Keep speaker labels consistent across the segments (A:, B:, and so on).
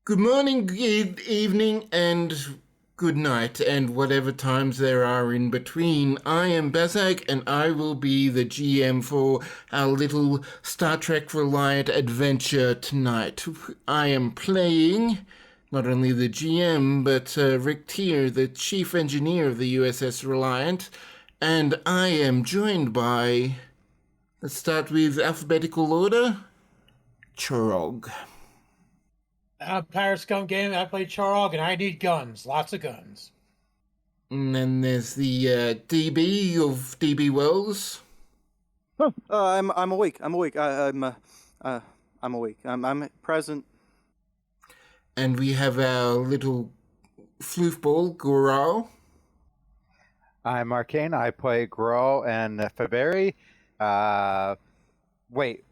A: Good morning, good evening, and good night, and whatever times there are in between. I am Bazak, and I will be the GM for our little Star Trek Reliant adventure tonight. I am playing not only the GM, but Rick Tier, the Chief Engineer of the USS Reliant, and I am joined by, let's start with alphabetical order, Chorog.
B: Paris Gun Game, I play Charog, and I need guns. Lots of guns.
A: And then there's the DB of DB Wells.
C: I'm awake. I'm awake. I'm awake. I'm present.
A: And we have our little floofball, Goral.
D: I'm Arcane. I play Grow and Faberi. Wait,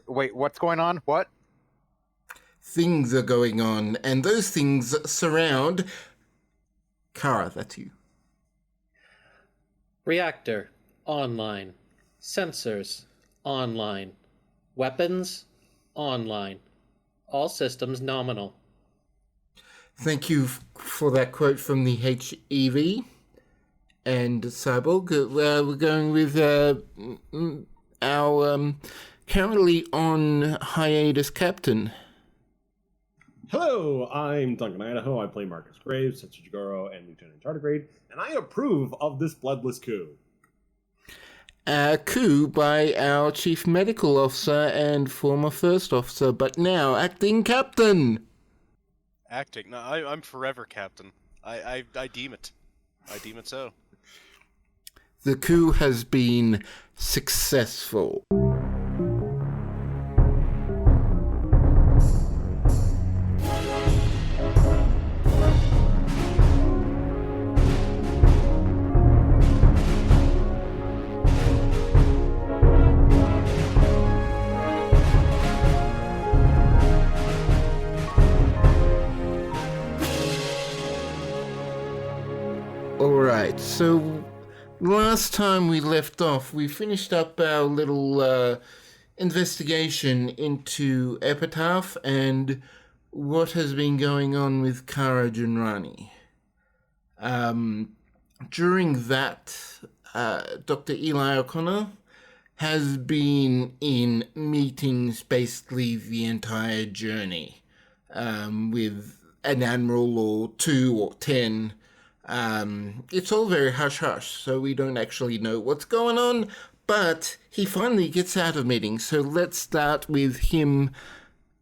D: what's going on? What?
A: Things are going on, and those things surround... Kara, that's you.
E: Reactor, online. Sensors, online. Weapons, online. All systems nominal.
A: Thank you for that quote from the HEV. And Cyborg, we're going with our currently on hiatus captain.
F: Hello, I'm Duncan Idaho. I play Marcus Graves, Setsu Jigoro, and Lieutenant Tardigrade, and I approve of this bloodless coup.
A: A coup by our Chief Medical Officer and former First Officer, but now acting captain.
G: Acting? No, I'm forever captain. I deem it. I deem it so.
A: The coup has been successful. Alright, so last time we left off, we finished up our little investigation into Epitaph and what has been going on with Kara Junrani. During that, Dr. Eli O'Connor has been in meetings basically the entire journey with an admiral or two or 10. It's all very hush-hush, so we don't actually know what's going on, but he finally gets out of meetings, so let's start with him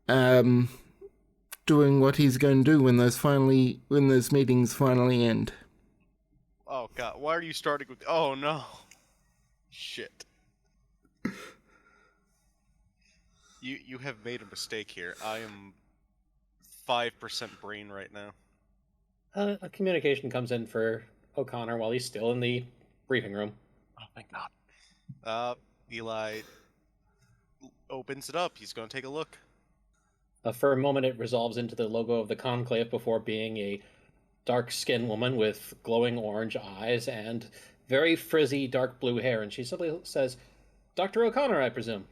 A: doing what he's going to do when those meetings finally end.
G: Oh god, why are you starting with... Oh no. Shit. You have made a mistake here. I am 5% brain right now.
E: A communication comes in for O'Connor while he's still in the briefing room.
G: Oh, thank god. Eli opens it up. He's gonna take a look.
E: For a moment, it resolves into the logo of the Conclave before being a dark-skinned woman with glowing orange eyes and very frizzy dark blue hair. And she simply says, Dr. O'Connor, I presume.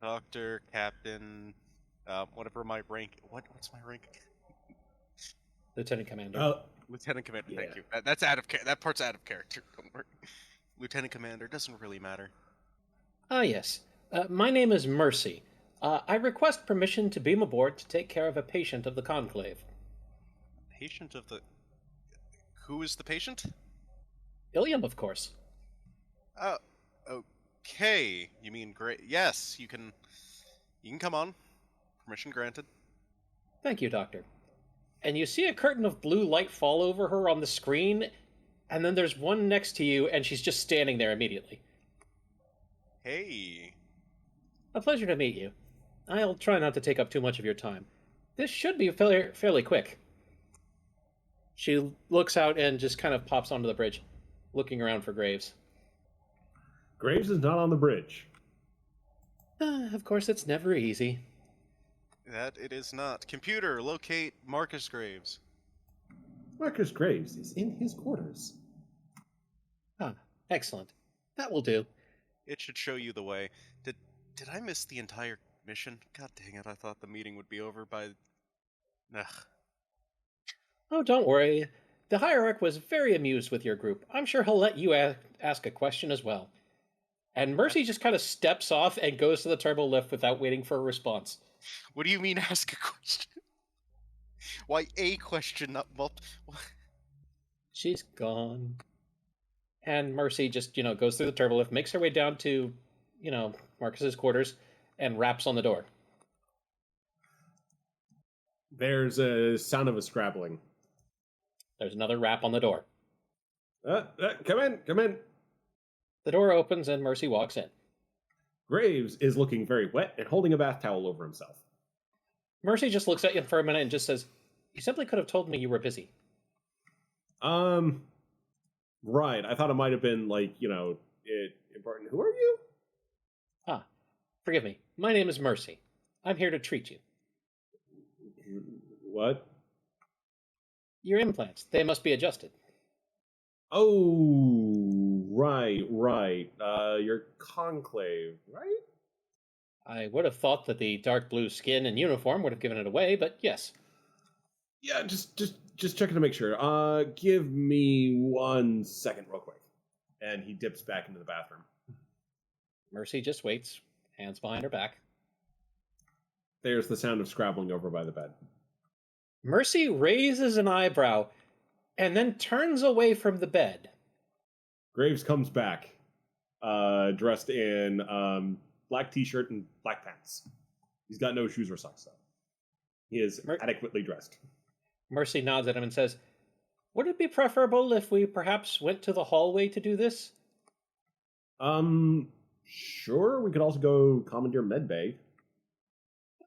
G: Doctor, Captain, whatever my rank... What's my rank?
E: Lieutenant Commander.
G: Lieutenant Commander,
F: Yeah.
G: thank you. That's out of that part's out of character. Don't worry. Lieutenant Commander doesn't really matter.
E: Ah, yes. My name is Mercy. I request permission to beam aboard to take care of a patient of the Conclave.
G: Patient of the... Who is the patient?
E: Ilium, of course.
G: Oh, okay. You mean great? Yes, you can come on. Permission granted.
E: Thank you, Doctor. And you see a curtain of blue light fall over her on the screen, and then there's one next to you, and she's just standing there immediately.
G: Hey.
E: A pleasure to meet you. I'll try not to take up too much of your time. This should be fairly quick. She looks out and just kind of pops onto the bridge, looking around for Graves.
F: Graves is not on the bridge.
E: Of course, it's never easy.
G: That it is not. Computer, locate Marcus Graves.
F: Marcus Graves is in his quarters.
E: Ah, excellent. That will do.
G: It should show you the way. Did I miss the entire mission? God dang it, I thought the meeting would be over by Ugh.
E: Oh, don't worry. The hierarch was very amused with your group. I'm sure he'll let you ask a question as well. And Mercy just kind of steps off and goes to the turbo lift without waiting for a response.
G: What do you mean ask a question? Why a question, not multiple?
E: She's gone. And Mercy just, goes through the turbo lift, makes her way down to, Marcus's quarters, and raps on the door.
F: There's a sound of a scrabbling.
E: There's another rap on the door.
F: Come in, come in.
E: The door opens and Mercy walks in.
F: Graves is looking very wet and holding a bath towel over himself.
E: Mercy just looks at you for a minute and just says, "You simply could have told me you were busy."
F: Right. I thought it might have been important. Who are you?
E: Ah, forgive me. My name is Mercy. I'm here to treat you.
F: What?
E: Your implants, they must be adjusted.
F: Oh, right. Your conclave, right?
E: I would have thought that the dark blue skin and uniform would have given it away, but yes.
F: Yeah, just checking to make sure. Give me 1 second real quick. And he dips back into the bathroom.
E: Mercy just waits, hands behind her back.
F: There's the sound of scrabbling over by the bed.
E: Mercy raises an eyebrow and then turns away from the bed.
F: Graves comes back, dressed in black t-shirt and black pants. He's got no shoes or socks, though. He is adequately dressed.
E: Mercy nods at him and says, "Would it be preferable if we perhaps went to the hallway to do this?"
F: Sure. We could also go commandeer medbay.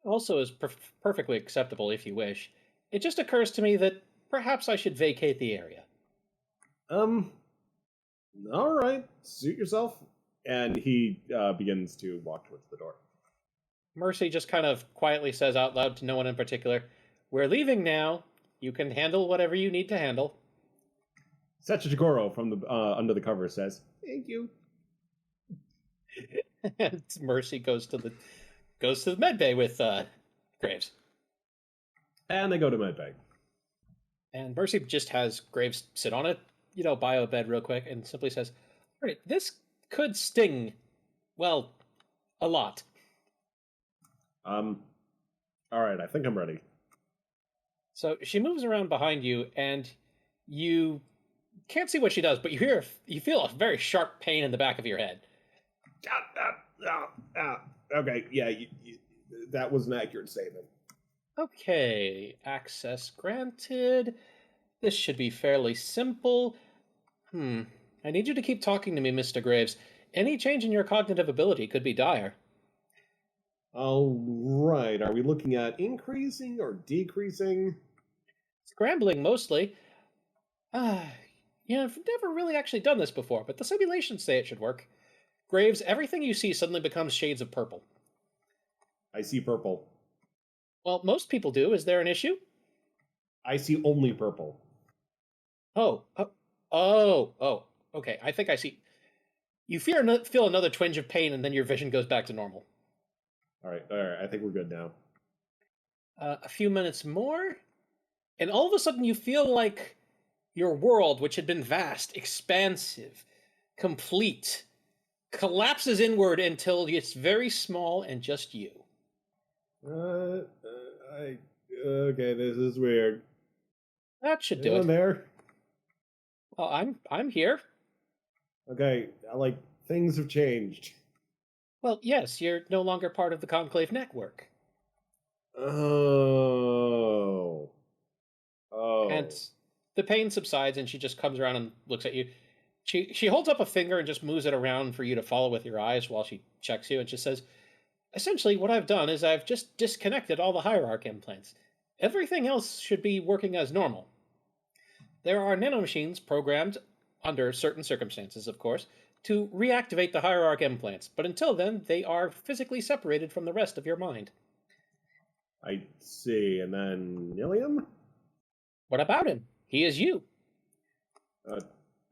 E: Also is perfectly acceptable if you wish. It just occurs to me that perhaps I should vacate the area.
F: All right. Suit yourself. And he begins to walk towards the door.
E: Mercy just kind of quietly says out loud to no one in particular, "We're leaving now. You can handle whatever you need to handle."
F: Sachijigoro from the under the cover says, "Thank you."
E: And Mercy goes to the med bay with Graves.
F: And they go to medbay.
E: And Mercy just has Graves sit on a bio bed real quick and simply says, "All right, this could sting, well, a lot."
F: All right, I think I'm ready.
E: So she moves around behind you, and you can't see what she does, but you feel a very sharp pain in the back of your head.
F: Okay, yeah, that was an accurate statement.
E: Okay, access granted. This should be fairly simple. I need you to keep talking to me, Mr. Graves. Any change in your cognitive ability could be dire.
F: All right, are we looking at increasing or decreasing?
E: Scrambling, mostly. I've never really actually done this before, but the simulations say it should work. Graves, everything you see suddenly becomes shades of purple.
F: I see purple.
E: Well, most people do. Is there an issue?
F: I see only purple.
E: Oh, okay. I think I see. You feel another twinge of pain, and then your vision goes back to normal.
F: All right. I think we're good now.
E: A few minutes more, and all of a sudden you feel like your world, which had been vast, expansive, complete, collapses inward until it's very small and just you.
F: Okay, this is weird.
E: That should do
F: Anyone
E: it.
F: there?
E: Well, I'm here.
F: Okay, things have changed.
E: Well, yes, you're no longer part of the Conclave network.
F: Oh.
E: And the pain subsides, and she just comes around and looks at you. She holds up a finger and just moves it around for you to follow with your eyes while she checks you, and she says, "Essentially, what I've done is I've just disconnected all the hierarch implants. Everything else should be working as normal. There are nanomachines programmed, under certain circumstances, of course, to reactivate the hierarch implants, but until then, they are physically separated from the rest of your mind."
F: I see. And then Nilium?
E: What about him? He is you.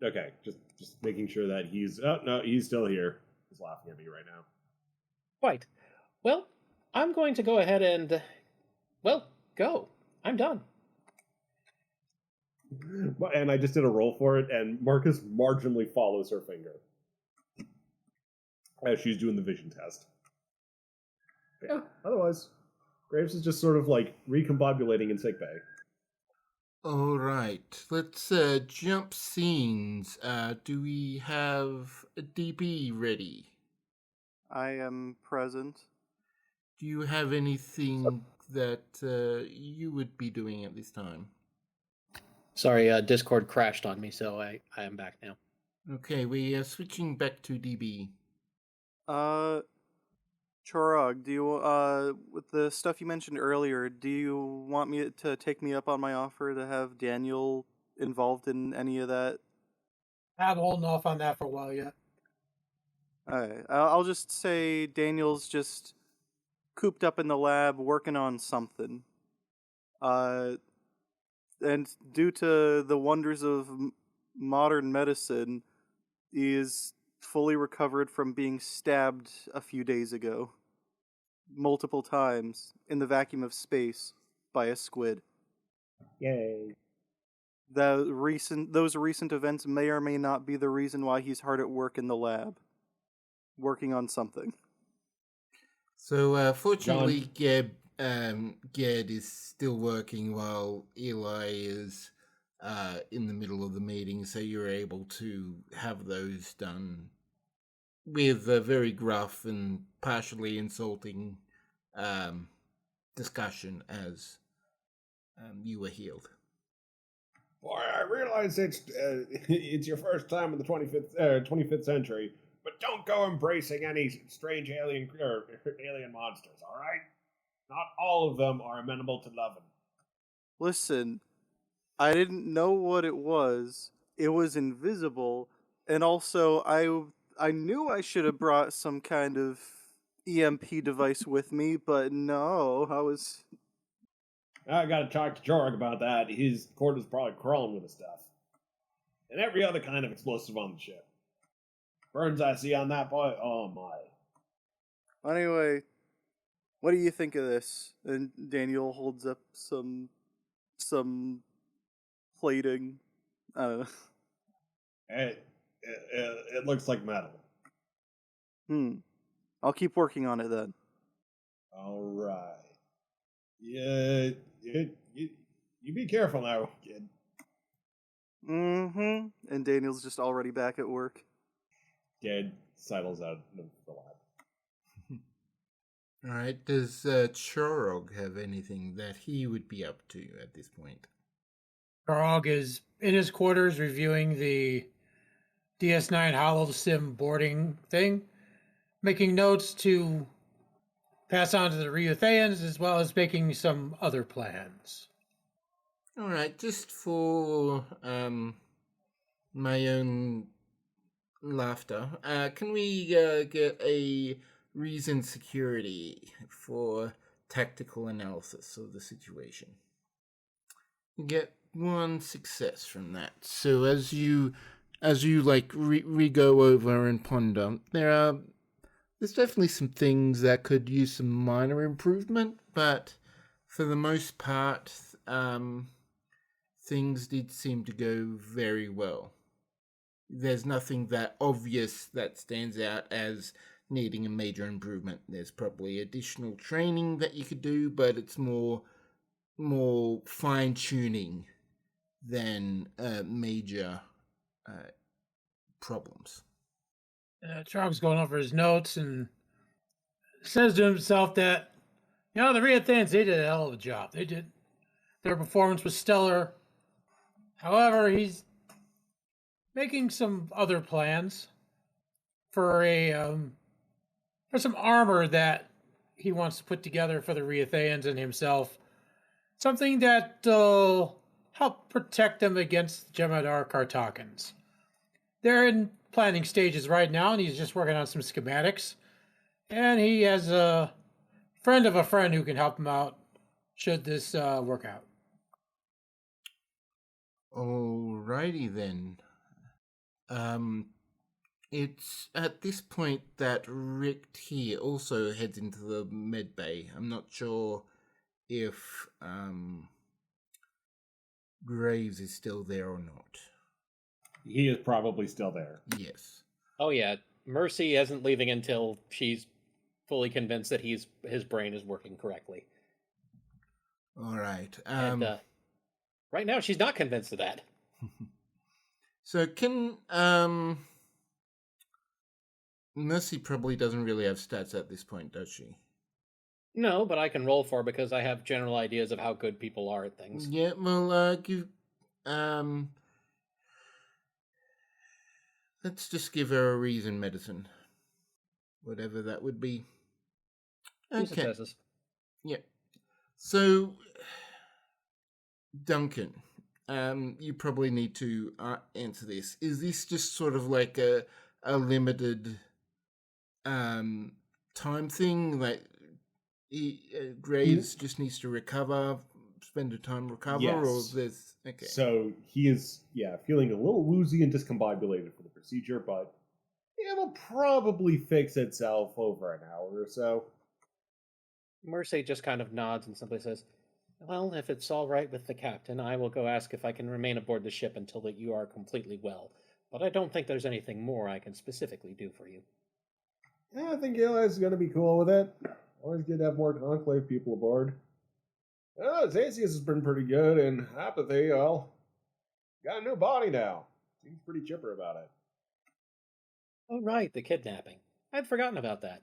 F: Okay, just making sure that he's... Oh, no, he's still here. He's laughing at me right now.
E: Quite. Well, I'm going to go ahead and, go. I'm done.
F: And I just did a roll for it, and Marcus marginally follows her finger as she's doing the vision test. Yeah, otherwise, Graves is just sort of like recombobulating in sickbay.
A: All right, let's jump scenes. Do we have a DB ready?
C: I am present.
A: Do you have anything that you would be doing at this time?
E: Sorry, Discord crashed on me, so I am back now.
A: Okay, we are switching back to DB.
C: Chorog, do you, with the stuff you mentioned earlier, do you want me to take me up on my offer to have Daniel involved in any of that?
B: I'm holding off on that for a while yet.
C: Alright, I'll just say Daniel's just cooped up in the lab working on something. And due to the wonders of modern medicine, he is fully recovered from being stabbed a few days ago. Multiple times in the vacuum of space by a squid.
F: Yay.
C: Those recent events may or may not be the reason why he's hard at work in the lab. Working on something.
A: So, fortunately, Ged is still working while Eli is in the middle of the meeting, so you're able to have those done with a very gruff and partially insulting discussion as you were healed.
F: Boy, I realize it's your first time in the 25th century, but don't go embracing any strange alien monsters, all right? Not all of them are amenable to loving.
C: Listen, I didn't know what it was. It was invisible, and also I knew I should have brought some kind of EMP device with me, but no,
F: I gotta talk to Jorg about that. His cord is probably crawling with the stuff. And every other kind of explosive on the ship. Burns I see on that boy, oh my.
C: Anyway, what do you think of this? And Daniel holds up some plating. I don't know.
F: It looks like metal.
C: I'll keep working on it then.
F: All right. Yeah, you be careful now, kid.
C: Mm-hmm. And Daniel's just already back at work.
F: Kid sidles out of the lab.
A: All right, does Chorog have anything that he would be up to at this point?
B: Karog is in his quarters reviewing the DS9 Hollow Sim boarding thing, making notes to pass on to the Reuthayans, as well as making some other plans.
A: All right, just for my own laughter, can we get a reasoned security for tactical analysis of the situation? You get one success from that. So as you like go over and ponder, there's definitely some things that could use some minor improvement, but for the most part, things did seem to go very well. There's nothing that obvious that stands out as needing a major improvement. There's probably additional training that you could do, but it's more fine-tuning than major problems.
B: Charles going over his notes and says to himself that, the Reuthayans, they did a hell of a job. They did. Their performance was stellar. However, he's making some other plans for for some armor that he wants to put together for the Reuthayans and himself. Something that will help protect them against Jemadar Kartakans. They're in planning stages right now, and he's just working on some schematics. And he has a friend of a friend who can help him out should this work out.
A: Alrighty then. It's at this point that Rick here also heads into the med bay. I'm not sure if Graves is still there or not.
F: He is probably still there.
A: Yes.
E: Oh yeah, Mercy isn't leaving until she's fully convinced that his brain is working correctly.
A: All right.
E: And right now, she's not convinced of that.
A: So can Mercy probably doesn't really have stats at this point, does she?
E: No, but I can roll for her because I have general ideas of how good people are at things.
A: Yeah. Well, let's just give her a reason medicine, whatever that would be.
E: Two
A: Okay.
E: successes.
A: Yeah. So, Duncan, you probably need to answer this. Is this just sort of like a limited time thing? Like Graves just needs to recover, spend the time recover, or
F: Yes.
A: there's okay.
F: So he is, feeling a little woozy and discombobulated for the procedure, but it'll probably fix itself over an hour or so.
E: Mercy just kind of nods and simply says, "Well, if it's all right with the captain, I will go ask if I can remain aboard the ship until that you are completely well. But I don't think there's anything more I can specifically do for you."
F: Yeah, I think Eli's going to be cool with it. Always good to have more Conclave people aboard. Oh, Zacius has been pretty good, and Apathy, well, got a new body now. Seems pretty chipper about it.
E: Oh, right, the kidnapping. I'd forgotten about that.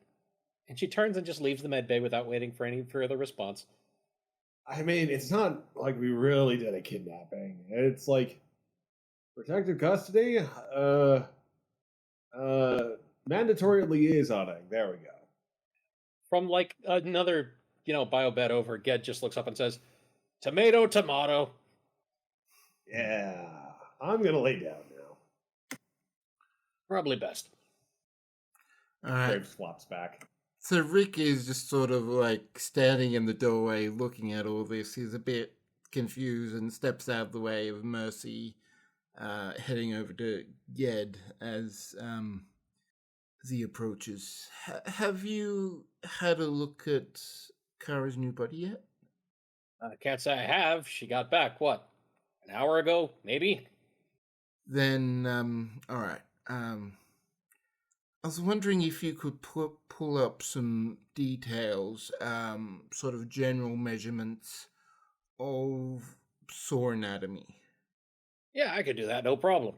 E: And she turns and just leaves the medbay without waiting for any further response.
F: I mean, it's not like we really did a kidnapping. It's like protective custody, mandatory liaisoning. There we go.
E: From like another, bio bed over, Ged just looks up and says, "Tomato, tomato."
F: Yeah, I'm gonna lay down now.
E: Probably best.
A: All right.
F: Graves flops back.
A: So Rick is just sort of like standing in the doorway looking at all this. He's a bit confused and steps out of the way of Mercy, heading over to Ged as he approaches. Have you had a look at Kara's new body yet?
E: Can't say I have. She got back, what, an hour ago, maybe?
A: Then, all right. I was wondering if you could pull up some details, sort of general measurements of sore anatomy.
E: Yeah, I could do that, no problem.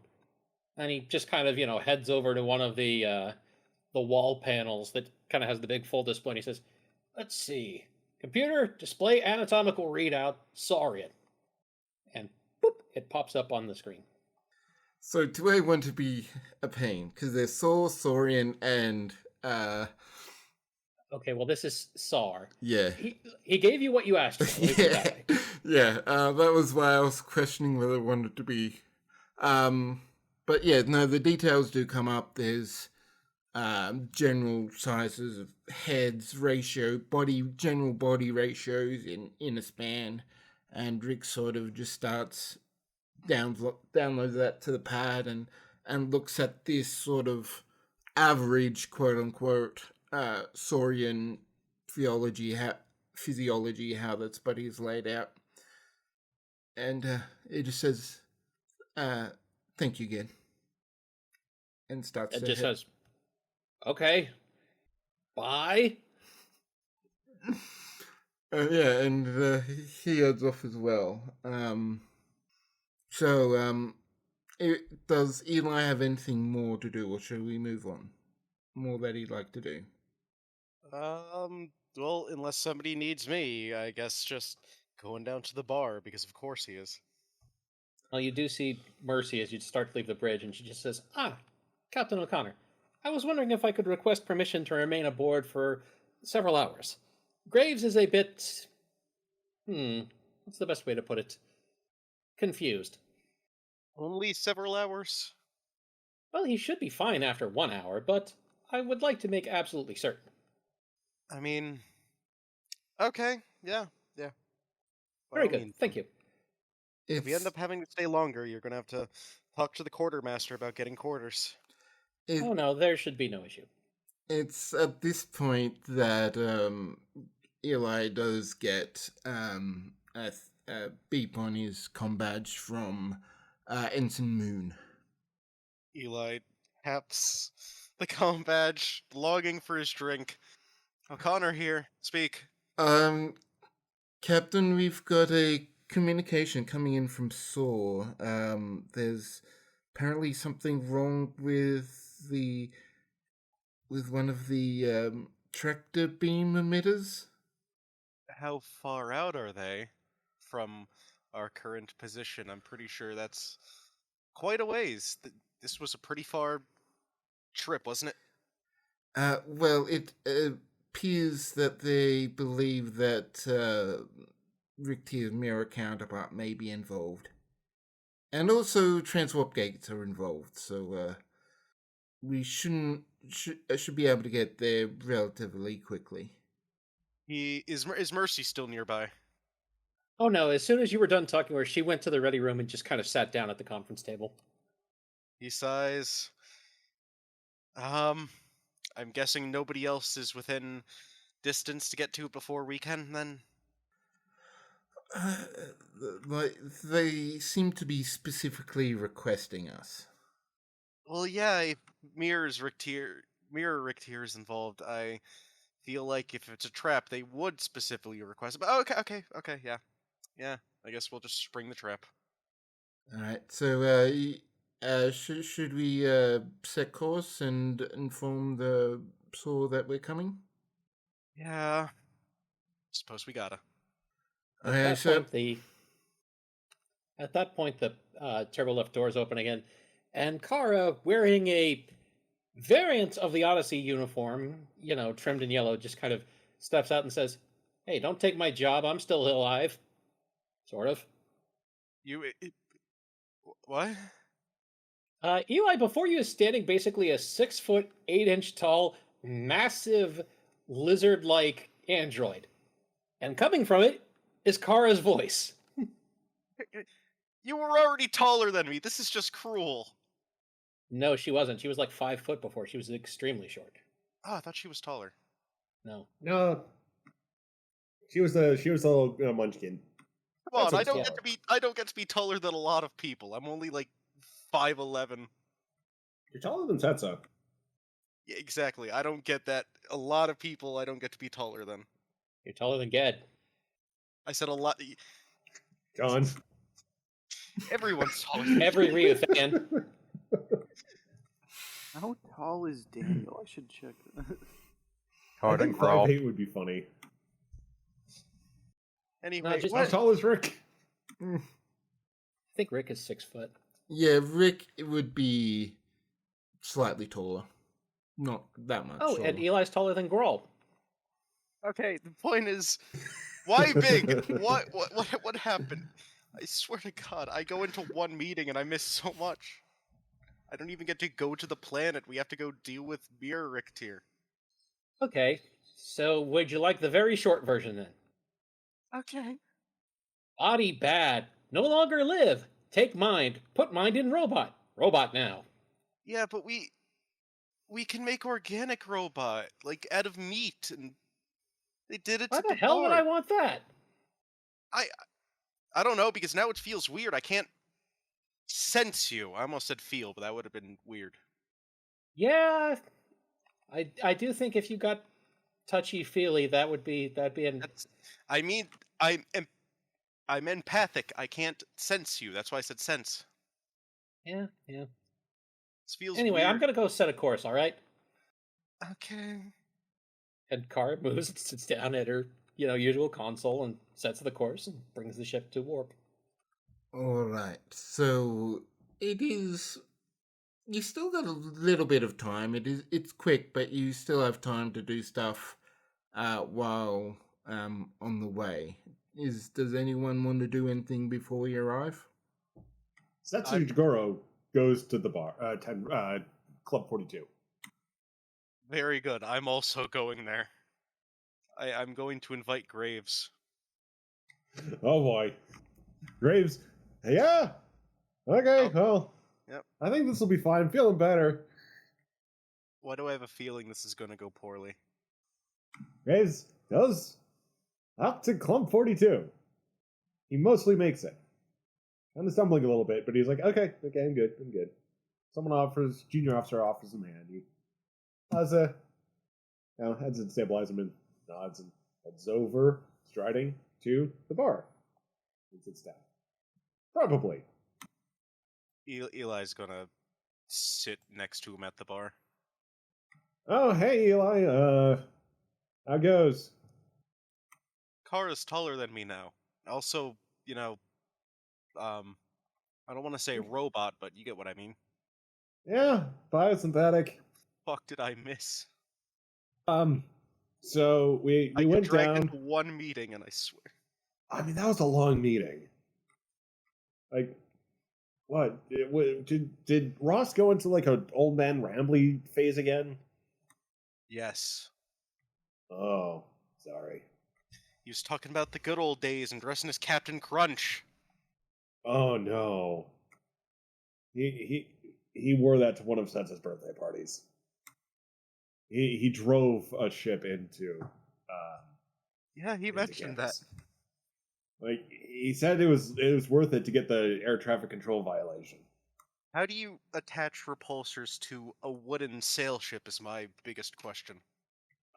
E: And he just kind of, heads over to one of the wall panels that kind of has the big full display, and he says, "Let's see. Computer, display anatomical readout, saurian." And boop, it pops up on the screen.
A: So do I want to be a pain? Because there's saurian, and
E: Okay, well, this is SAR.
A: yeah.
E: He gave you what you asked for. Let me put it that way.
A: Yeah. That was why I was questioning whether I wanted to be. But yeah, no, the details do come up. There's general sizes of heads, general body ratios in a span, and Rick sort of just starts downloads that to the pad and looks at this sort of average, quote unquote, saurian physiology, how that's body is laid out, and it just says, "Thank you again," and starts.
E: It just says, "Okay, bye."
A: Yeah, and he heads off as well. So, does Eli have anything more to do, or should we move on? More that he'd like to do.
G: Well, unless somebody needs me, I guess just going down to the bar, because of course he is.
E: Well, you do see Mercy as you start to leave the bridge, and she just says, Captain O'Connor, I was wondering if I could request permission to remain aboard for several hours. Graves is a bit... what's the best way to put it? Confused.
G: Only several hours?
E: Well, he should be fine after 1 hour, but I would like to make absolutely certain.
G: I mean... Okay, yeah. By
E: Very
G: all
E: good,
G: means.
E: thank you.
G: If we end up having to stay longer, you're going to have to talk to the quartermaster about getting quarters.
E: Oh no, there should be no issue.
A: It's at this point that Eli does get, beep on his comm badge from Ensign Moon.
G: Eli taps the comm badge, longing for his drink. O'Connor here. Speak.
A: Captain, we've got a communication coming in from Saw. There's apparently something wrong with one of the tractor beam emitters.
G: How far out are they from our current position? I'm pretty sure that's quite a ways. This was a pretty far trip, wasn't it?
A: Well, it appears that they believe that Rictier's mirror counterpart may be involved. And also transwarp gates are involved, so we should be able to get there relatively quickly.
G: Is Mercy still nearby?
E: Oh no, as soon as you were done talking to her, she went to the ready room and just kind of sat down at the conference table.
G: He sighs. I'm guessing nobody else is within distance to get to it before weekend, then?
A: They seem to be specifically requesting us.
G: Well, yeah, if Mirror Rictier is involved, I feel like if it's a trap, they would specifically request it. But okay, yeah. I guess we'll just spring the trap.
A: All right. So, should we set course and inform the Saw that we're coming?
G: Yeah. Suppose we gotta.
E: At that point, the turbo lift doors open again, and Kara, wearing a variant of the Odyssey uniform, trimmed in yellow, just kind of steps out and says, "Hey, don't take my job. I'm still alive." Sort of.
G: What?
E: Eli, before you is standing basically a 6 foot 8 inch tall, massive lizard-like android, and coming from it is Kara's voice.
G: You were already taller than me. This is just cruel.
E: No, she wasn't. She was like 5 foot before. She was extremely short.
G: Oh, I thought she was taller.
E: No.
F: No. She was a little munchkin.
G: Come on,
E: That's
G: I don't
E: okay.
G: get to be taller than a lot of people. I'm only like 5'11".
F: You're taller than Setsa.
G: Yeah, exactly. I don't get that. A lot of people I don't get to be taller than.
E: You're taller than Ged.
G: I said a lot.
F: John.
G: Everyone's taller than
E: Every Ryu fan.
C: How tall is Daniel? I should check.
D: Hard
F: I
D: and
F: think
D: crawl.
F: 5'8" would be funny.
G: Anyway,
E: just-
F: How tall is Rick?
E: I think Rick is 6 foot.
A: Yeah, Rick would be slightly taller. Not that much.
E: Oh,
A: taller.
E: and Eli's taller than Grohl.
G: okay, the point is, why big? What happened? I swear to God, I go into one meeting and I miss so much. I don't even get to go to the planet. We have to go deal with Mirror Rictier.
E: Okay, so would you like the very short version then?
G: Okay.
E: Body bad. No longer live. Take mind. Put mind in robot. Robot now.
G: Yeah, but we can make organic robot, like out of meat, and they did it
E: Why
G: to
E: the hell would I want that?
G: I don't know, because now it feels weird. I can't sense you. I almost said feel, but that would have been weird.
E: Yeah, I do think if you got touchy-feely, that'd be an...
G: I mean, I'm empathic. I can't sense you. That's why I said sense.
E: Yeah.
G: This feels
E: Anyway,
G: weird.
E: I'm gonna go set a course, alright?
G: Okay.
E: And Kara moves and sits down at her, usual console and sets the course and brings the ship to warp.
A: All right. So it is. You still got a little bit of time. It's quick, but you still have time to do stuff while on the way. Does anyone want to do anything before we arrive?
F: Setsu Jigoro goes to the bar, Club 42.
G: Very good. I'm also going there. I'm going to invite Graves.
F: Oh boy. Graves. Yeah. Okay, well.
G: Yep.
F: I think this will be fine. I'm feeling better.
G: Why do I have a feeling this is going to go poorly?
F: Graves goes up to Club 42. He mostly makes it. Kind of stumbling a little bit, but he's like, okay, I'm good. Someone junior officer offers him a hand. He has heads and stabilizes him and nods and heads over, striding to the bar. And sits down. Probably.
G: Eli's gonna sit next to him at the bar.
F: Oh, hey, Eli. How goes?
G: Kara's taller than me now. Also, I don't want to say robot, but you get what I mean.
F: Yeah, biosynthetic.
G: Fuck did I miss?
F: So we
G: I
F: went
G: got dragged
F: down.
G: into one meeting, and I swear.
F: I mean, that was a long meeting. Like, what? Did Ross go into like an old man rambly phase again?
G: Yes.
F: Oh, sorry.
G: He was talking about the good old days and dressing as Captain Crunch.
F: Oh no. He wore that to one of Seth's birthday parties. He drove a ship into.
G: Yeah, he
F: into
G: mentioned that.
F: campus. Like he said, it was worth it to get the air traffic control violation.
G: How do you attach repulsors to a wooden sail ship is my biggest question.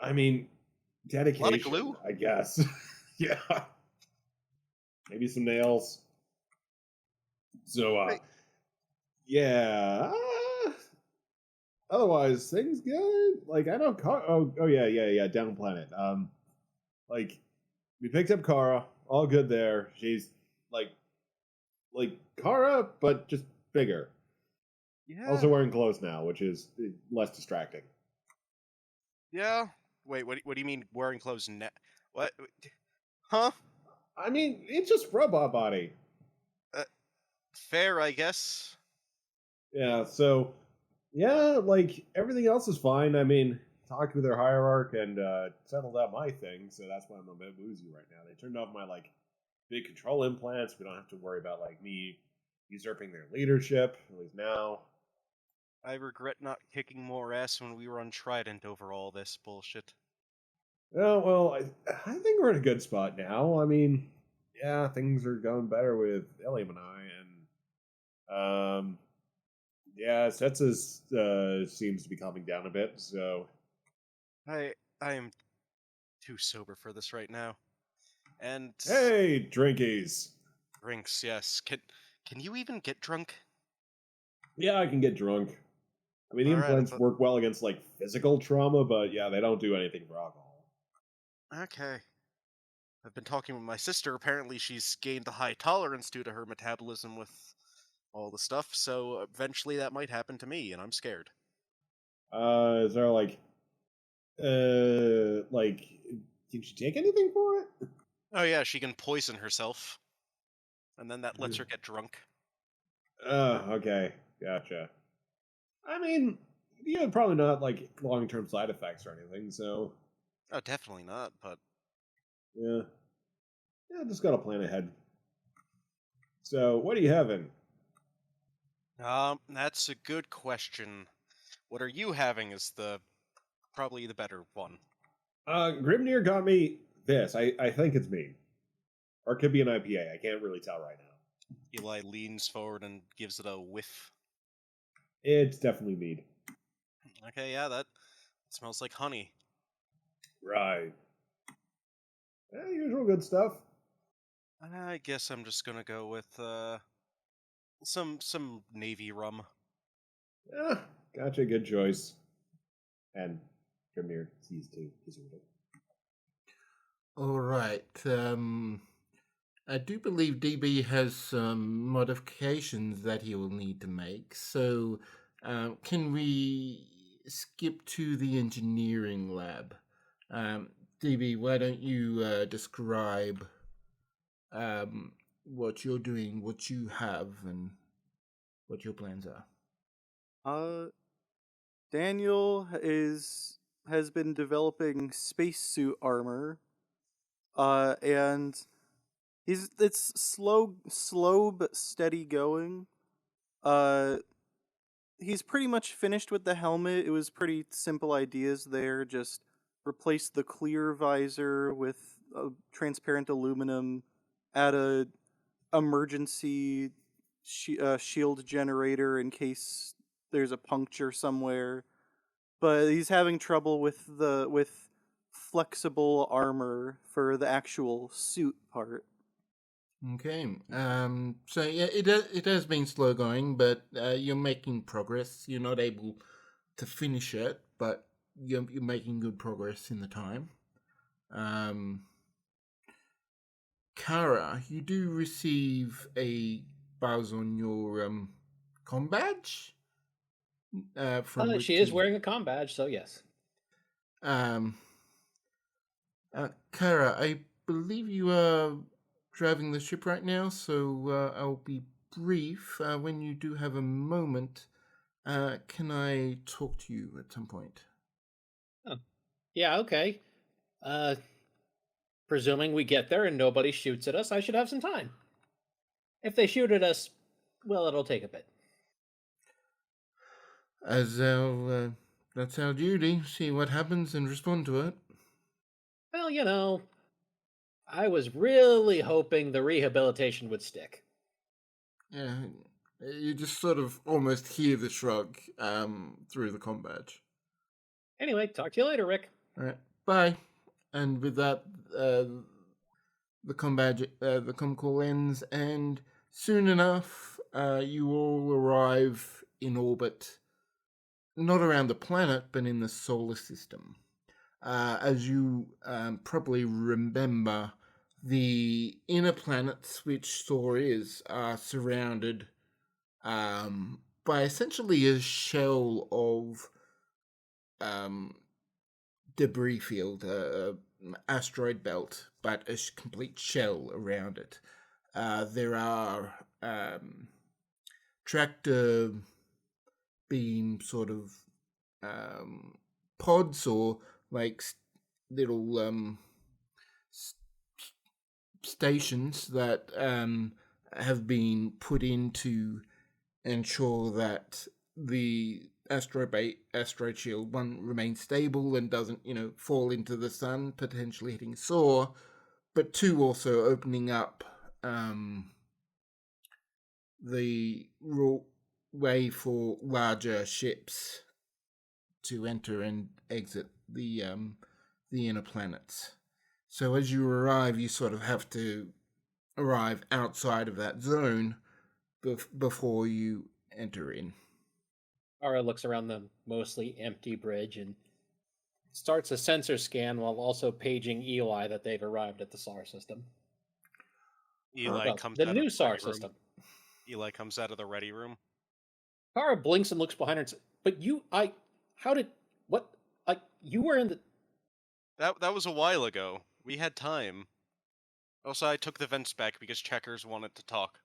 F: I mean, dedication,
G: glue?
F: I guess. Yeah. Maybe some nails. So,
G: Wait.
F: yeah. Otherwise, things good. Like I know. Yeah. Down planet. Like we picked up Kara. All good there. She's like Kara, but just bigger.
G: Yeah.
F: Also wearing clothes now, which is less distracting.
G: Yeah. Wait, what do you mean wearing clothes now? What? Huh?
F: I mean, it's just robot body.
G: Fair, I guess.
F: Yeah, so yeah, like everything else is fine. I mean, talked with their hierarch and settled out my thing, so that's why I'm a bit woozy right now. They turned off my like big control implants. We don't have to worry about like me usurping their leadership, at least now.
G: I regret not kicking more ass when we were on Trident over all this bullshit.
F: Oh well, I think we're in a good spot now. I mean, yeah, things are going better with Ilium and I, and yeah, Setsa's seems to be calming down a bit. So
G: I am too sober for this right now. And
F: hey, drinkies.
G: drinks, yes. Can you even get drunk?
F: Yeah, I can get drunk. I mean, the
G: All right,
F: implants work well against like physical trauma, but yeah, they don't do anything for alcohol.
G: Okay. I've been talking with my sister. Apparently, she's gained a high tolerance due to her metabolism with all the stuff. So eventually, that might happen to me, and I'm scared.
F: Is there like, can she take anything for it?
G: Oh yeah, she can poison herself, and then that lets her get drunk.
F: Okay, gotcha. I mean, yeah, probably not like long-term side effects or anything. So,
G: Oh, definitely not. But
F: yeah, just gotta plan ahead. So, what are you having?
G: that's a good question. What are you having is probably the better one.
F: Grimnir got me this. I think it's me, or it could be an IPA. I can't really tell right now.
G: Eli leans forward and gives it a whiff.
F: It's definitely mead.
G: Okay, yeah, that smells like honey.
F: Right. Usual good stuff.
G: I guess I'm just gonna go with some navy rum.
F: Yeah, gotcha. Good choice. And Grimnir sees to his order.
A: All right. I do believe DB has some modifications that he will need to make. So, can we skip to the engineering lab? DB, why don't you describe what you're doing, what you have, and what your plans are?
C: Daniel has been developing spacesuit armor, and it's slow but steady going. He's pretty much finished with the helmet. It was pretty simple ideas there. Just replace the clear visor with transparent aluminum, add a emergency shield generator in case there's a puncture somewhere. But he's having trouble with flexible armor for the actual suit part.
A: Okay. So yeah, it has been slow going, but you're making progress. You're not able to finish it, but you're making good progress in the time. Kara, you do receive a buzz on your comm badge. From
E: She is
A: Ricky.
E: wearing a comm badge, so yes.
A: Kara, I believe you are driving the ship right now, so I'll be brief. When you do have a moment, can I talk to you at some point?
E: Oh. Yeah, okay. Presuming we get there and nobody shoots at us, I should have some time. If they shoot at us, well, it'll take a bit.
A: That's our duty. See what happens and respond to it.
E: Well, I was really hoping the rehabilitation would stick.
A: Yeah, you just sort of almost hear the shrug through the comm badge.
E: Anyway, talk to you later, Rick.
A: All right, bye. And with that, the comm badge, the comm call ends, and soon enough, you all arrive in orbit, not around the planet, but in the solar system. As you probably remember, the inner planets, which Thor is, are surrounded by essentially a shell of debris field, asteroid belt, but a complete shell around it. There are tractor beam sort of pods or like little stations that have been put in to ensure that the asteroid shield one remains stable and doesn't fall into the sun, potentially hitting Thor, but two, also opening up the way for larger ships to enter and exit the inner planets. So as you arrive, you sort of have to arrive outside of that zone before you enter in.
E: Ara looks around the mostly empty bridge and starts a sensor scan while also paging Eli that they've arrived at the SAR system.
G: Eli comes
E: the
G: out
E: new
G: of the
E: SAR
G: ready room.
E: system.
G: Eli comes out of the ready room.
E: Kara blinks and looks behind her and says, "But you were in the..."
G: That was a while ago. We had time. Also, I took the vents back because Checkers wanted to talk.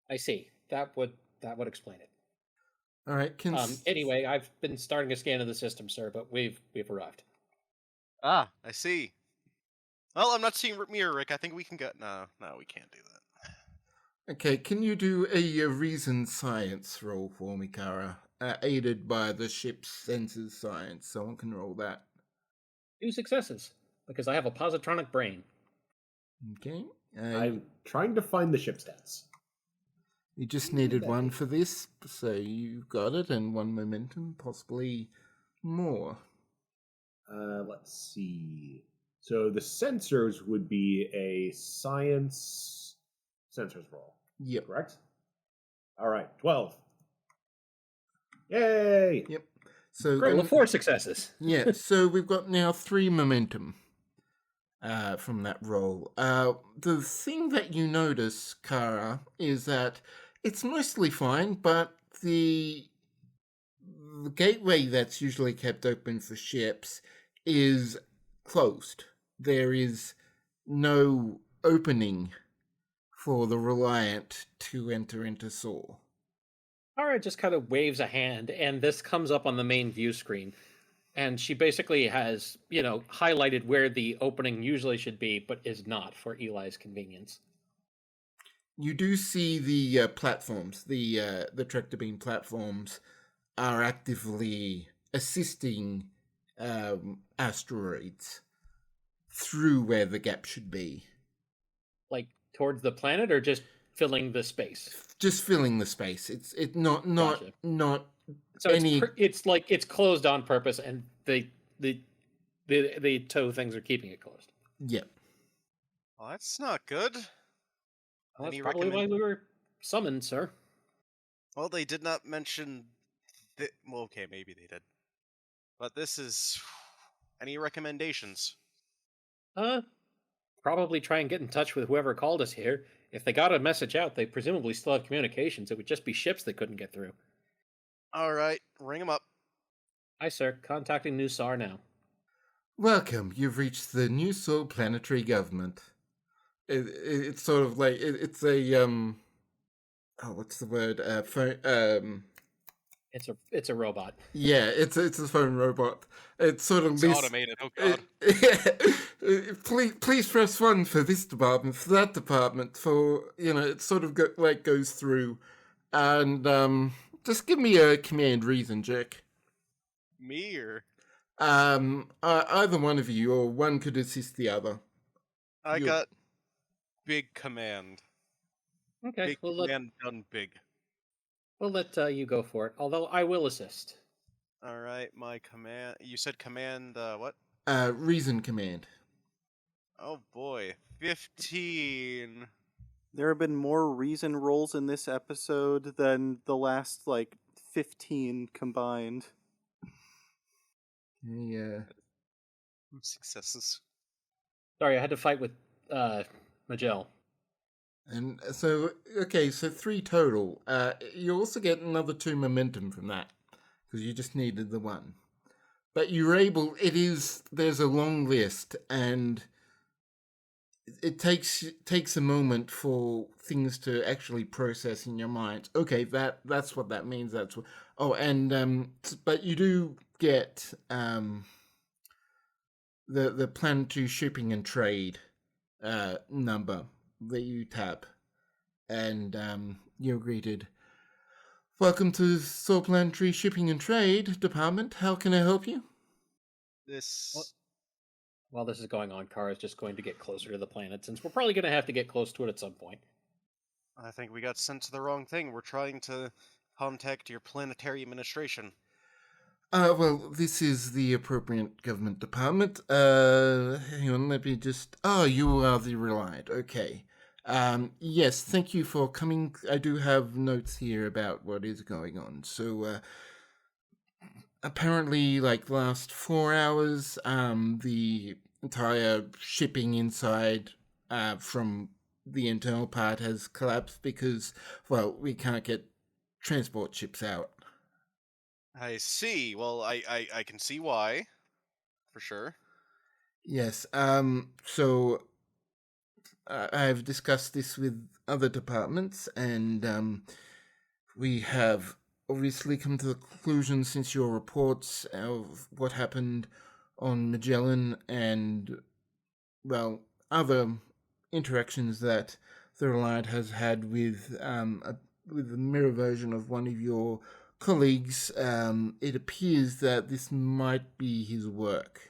E: I see. That would explain it.
A: All right.
E: Anyway, I've been starting a scan of the system, sir, but we've arrived.
G: Ah, I see. Well, I'm not seeing me or Rick. I think we can go. No, we can't do that.
A: Okay, can you do a reason science roll for me, Kara? Aided by the ship's sensors science. Someone can roll that.
E: 2 successes, because I have a positronic brain.
A: Okay.
F: I'm trying to find the ship stats.
A: You just needed 1 for this, so you got it, and 1 momentum, possibly more.
F: Let's see. So the sensors would be a science sensors roll.
A: Yep.
F: Correct? All right, 12. Yay!
A: Yep. So
E: Great, well, 4 successes.
A: Yeah, so we've got now 3 momentum from that roll. The thing that you notice, Kara, is that it's mostly fine, but the gateway that's usually kept open for ships is closed. There is no opening for the Reliant to enter into Saw.
E: Kara just kind of waves a hand, and this comes up on the main view screen. And she basically has, highlighted where the opening usually should be, but is not for Eli's convenience.
A: You do see the platforms, the tractor beam platforms, are actively assisting asteroids through where the gap should be.
E: Like towards the planet, or just filling the space?
A: Just filling the space. It's not
E: Gotcha.
A: not
E: So
A: any.
E: it's like it's closed on purpose, and the tow things are keeping it closed.
A: Yeah.
G: Well, that's not good.
E: Well, that's
G: Any
E: probably why
G: recommend-
E: we were summoned, sir.
G: Well, they did not mention. Well, okay, maybe they did. But this is. Any recommendations?
E: Probably try and get in touch with whoever called us here. If they got a message out, they presumably still have communications. It would just be ships that couldn't get through.
G: All right, ring them up.
E: Aye, sir. Contacting New SAR now.
A: Welcome. You've reached the New Soul Planetary Government. It's sort of like it's a Oh, what's the word? Phone.
E: It's a robot.
A: Yeah, it's a phone robot. It's sort of
G: It's
A: lists-
G: automated. Oh god.
A: please press 1 for this department, for that department, for it sort of goes through, and just give me a command reason, Jack.
G: Me or
A: Either one of you, or one could assist the other.
G: I
A: You-
G: got big command.
E: Okay,
G: Big command done big.
E: we'll let you go for it. Although I will assist.
G: All right, my command. You said command. What?
A: Reason command.
G: Oh boy, 15.
C: There have been more reason rolls in this episode than the last 15 combined.
A: Yeah.
G: Successes.
E: Sorry, I had to fight with Magell.
A: And so 3 total. You also get another 2 momentum from that, because you just needed the 1. But you're able. There's a long list, and it takes a moment for things to actually process in your mind. Okay, that's what that means. That's what. Oh, and but you do get the planetary shipping and trade number that you tap, and you're greeted. Welcome to Soul Planetary Shipping and Trade Department. How can I help you?
G: This.
E: While this is going on, Kara is just going to get closer to the planet, since we're probably going to have to get close to it at some point.
G: I think we got sent to the wrong thing. We're trying to contact your planetary administration.
A: Well, this is the appropriate government department. Hang on, let me just. Oh, you are the Reliant. Okay. Yes, thank you for coming. I do have notes here about what is going on. So, apparently, the last 4 hours, the entire shipping inside, from the internal part has collapsed because, well, we can't get transport ships out.
G: I see. Well, I can see why. For sure.
A: Yes. So I've discussed this with other departments, and we have obviously come to the conclusion, since your reports of what happened on Magellan and, well, other interactions that the Reliant has had with with a mirror version of one of your colleagues, it appears that this might be his work.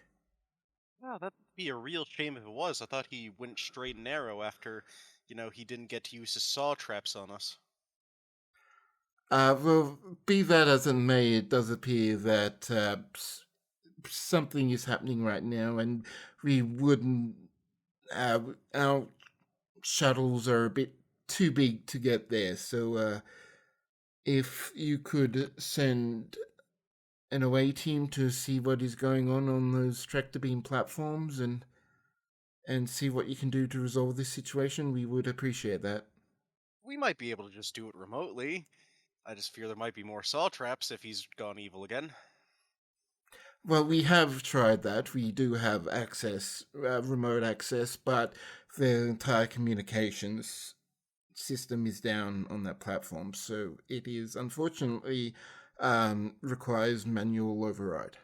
G: Wow, that'd be a real shame if it was. I thought he went straight and narrow after, he didn't get to use his saw traps on us.
A: Well, be that as it may, it does appear that something is happening right now, and we wouldn't. Our shuttles are a bit too big to get there, so if you could send an away team to see what is going on those tractor beam platforms, and see what you can do to resolve this situation, we would appreciate that.
G: We might be able to just do it remotely. I just fear there might be more saw traps if he's gone evil again.
A: Well, we have tried that. We do have access, remote access, but the entire communications system is down on that platform, so it is unfortunately requires manual override.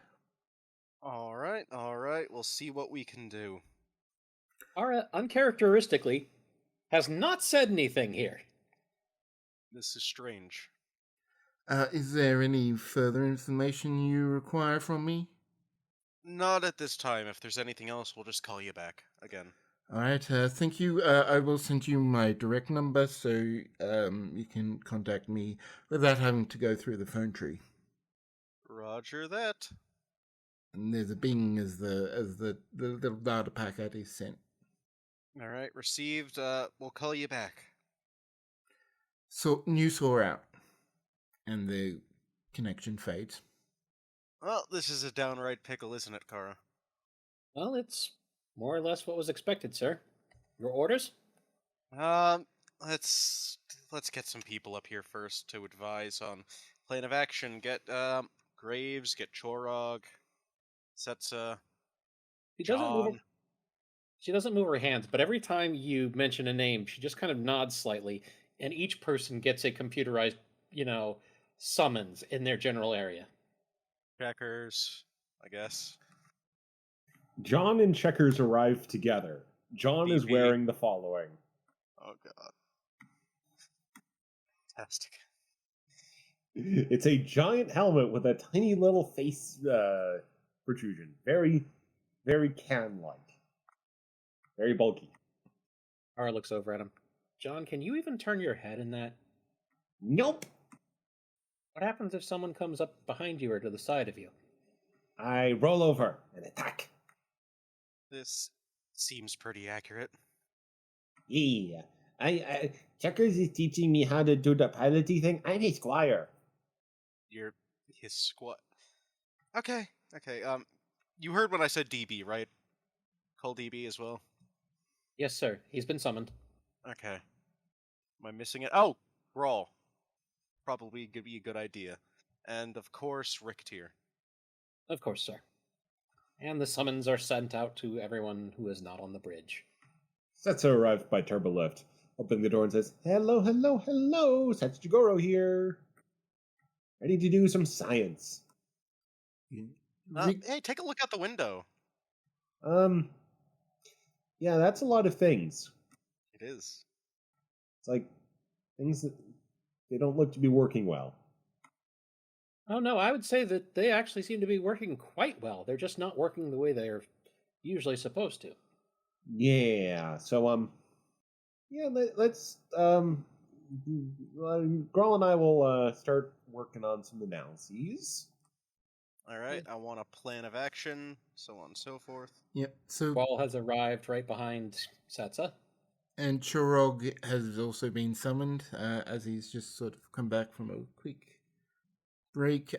G: All right. We'll see what we can do.
E: Kara, uncharacteristically, has not said anything here.
G: This is strange.
A: Is there any further information you require from me?
G: Not at this time. If there's anything else, we'll just call you back again.
A: All right, thank you. I will send you my direct number so you can contact me without having to go through the phone tree.
G: Roger that.
A: And there's a bing as the little data packet is sent.
G: All right, received. We'll call you back.
A: So new saw out, and the connection fades.
G: Well, this is a downright pickle, isn't it, Kara?
E: Well, it's more or less what was expected, sir. Your orders?
G: Let's get some people up here first to advise on plan of action. Get Graves, get Chorog, Setsa,
E: She doesn't move.
G: John.
E: She doesn't move her hands, but every time you mention a name, she just kind of nods slightly, and each person gets a computerized, summons in their general area.
G: Checkers, I guess.
F: John and Checkers arrive together. John is
G: DB.
F: wearing the following.
G: Oh god. Fantastic.
F: It's a giant helmet with a tiny little face protrusion. Very, very can-like. Very bulky.
E: Ara looks over at him. John, can you even turn your head in that?
F: Nope.
E: What happens if someone comes up behind you or to the side of you?
F: I roll over and attack.
G: This seems pretty accurate.
F: Yeah. I Checkers is teaching me how to do the piloty thing. I'm a squire.
G: You're his squad. Okay. You heard when I said DB, right? Call DB as well.
E: Yes, sir. He's been summoned.
G: Okay. Am I missing it? Oh, Rawl. Probably could be a good idea. And of course, Ricktier.
E: Of course, sir. And the summons are sent out to everyone who is not on the bridge.
F: Setsa arrives by turbolift, opening the door and says, "Hello, hello, hello, Satsujigoro here. Ready to do some science."
G: Hey, take a look out the window.
F: Yeah, that's a lot of things.
G: It is.
F: It's like things that they don't look to be working well.
E: Oh, no, I would say that they actually seem to be working quite well. They're just not working the way they're usually supposed to.
F: Yeah, so, let's, Grawl and I will, start working on some analyses.
G: Alright, I want a plan of action, so on and so forth.
A: Yep. So
E: Wall has arrived right behind Setsa.
A: and Chorog has also been summoned as he's just sort of come back from a quick break.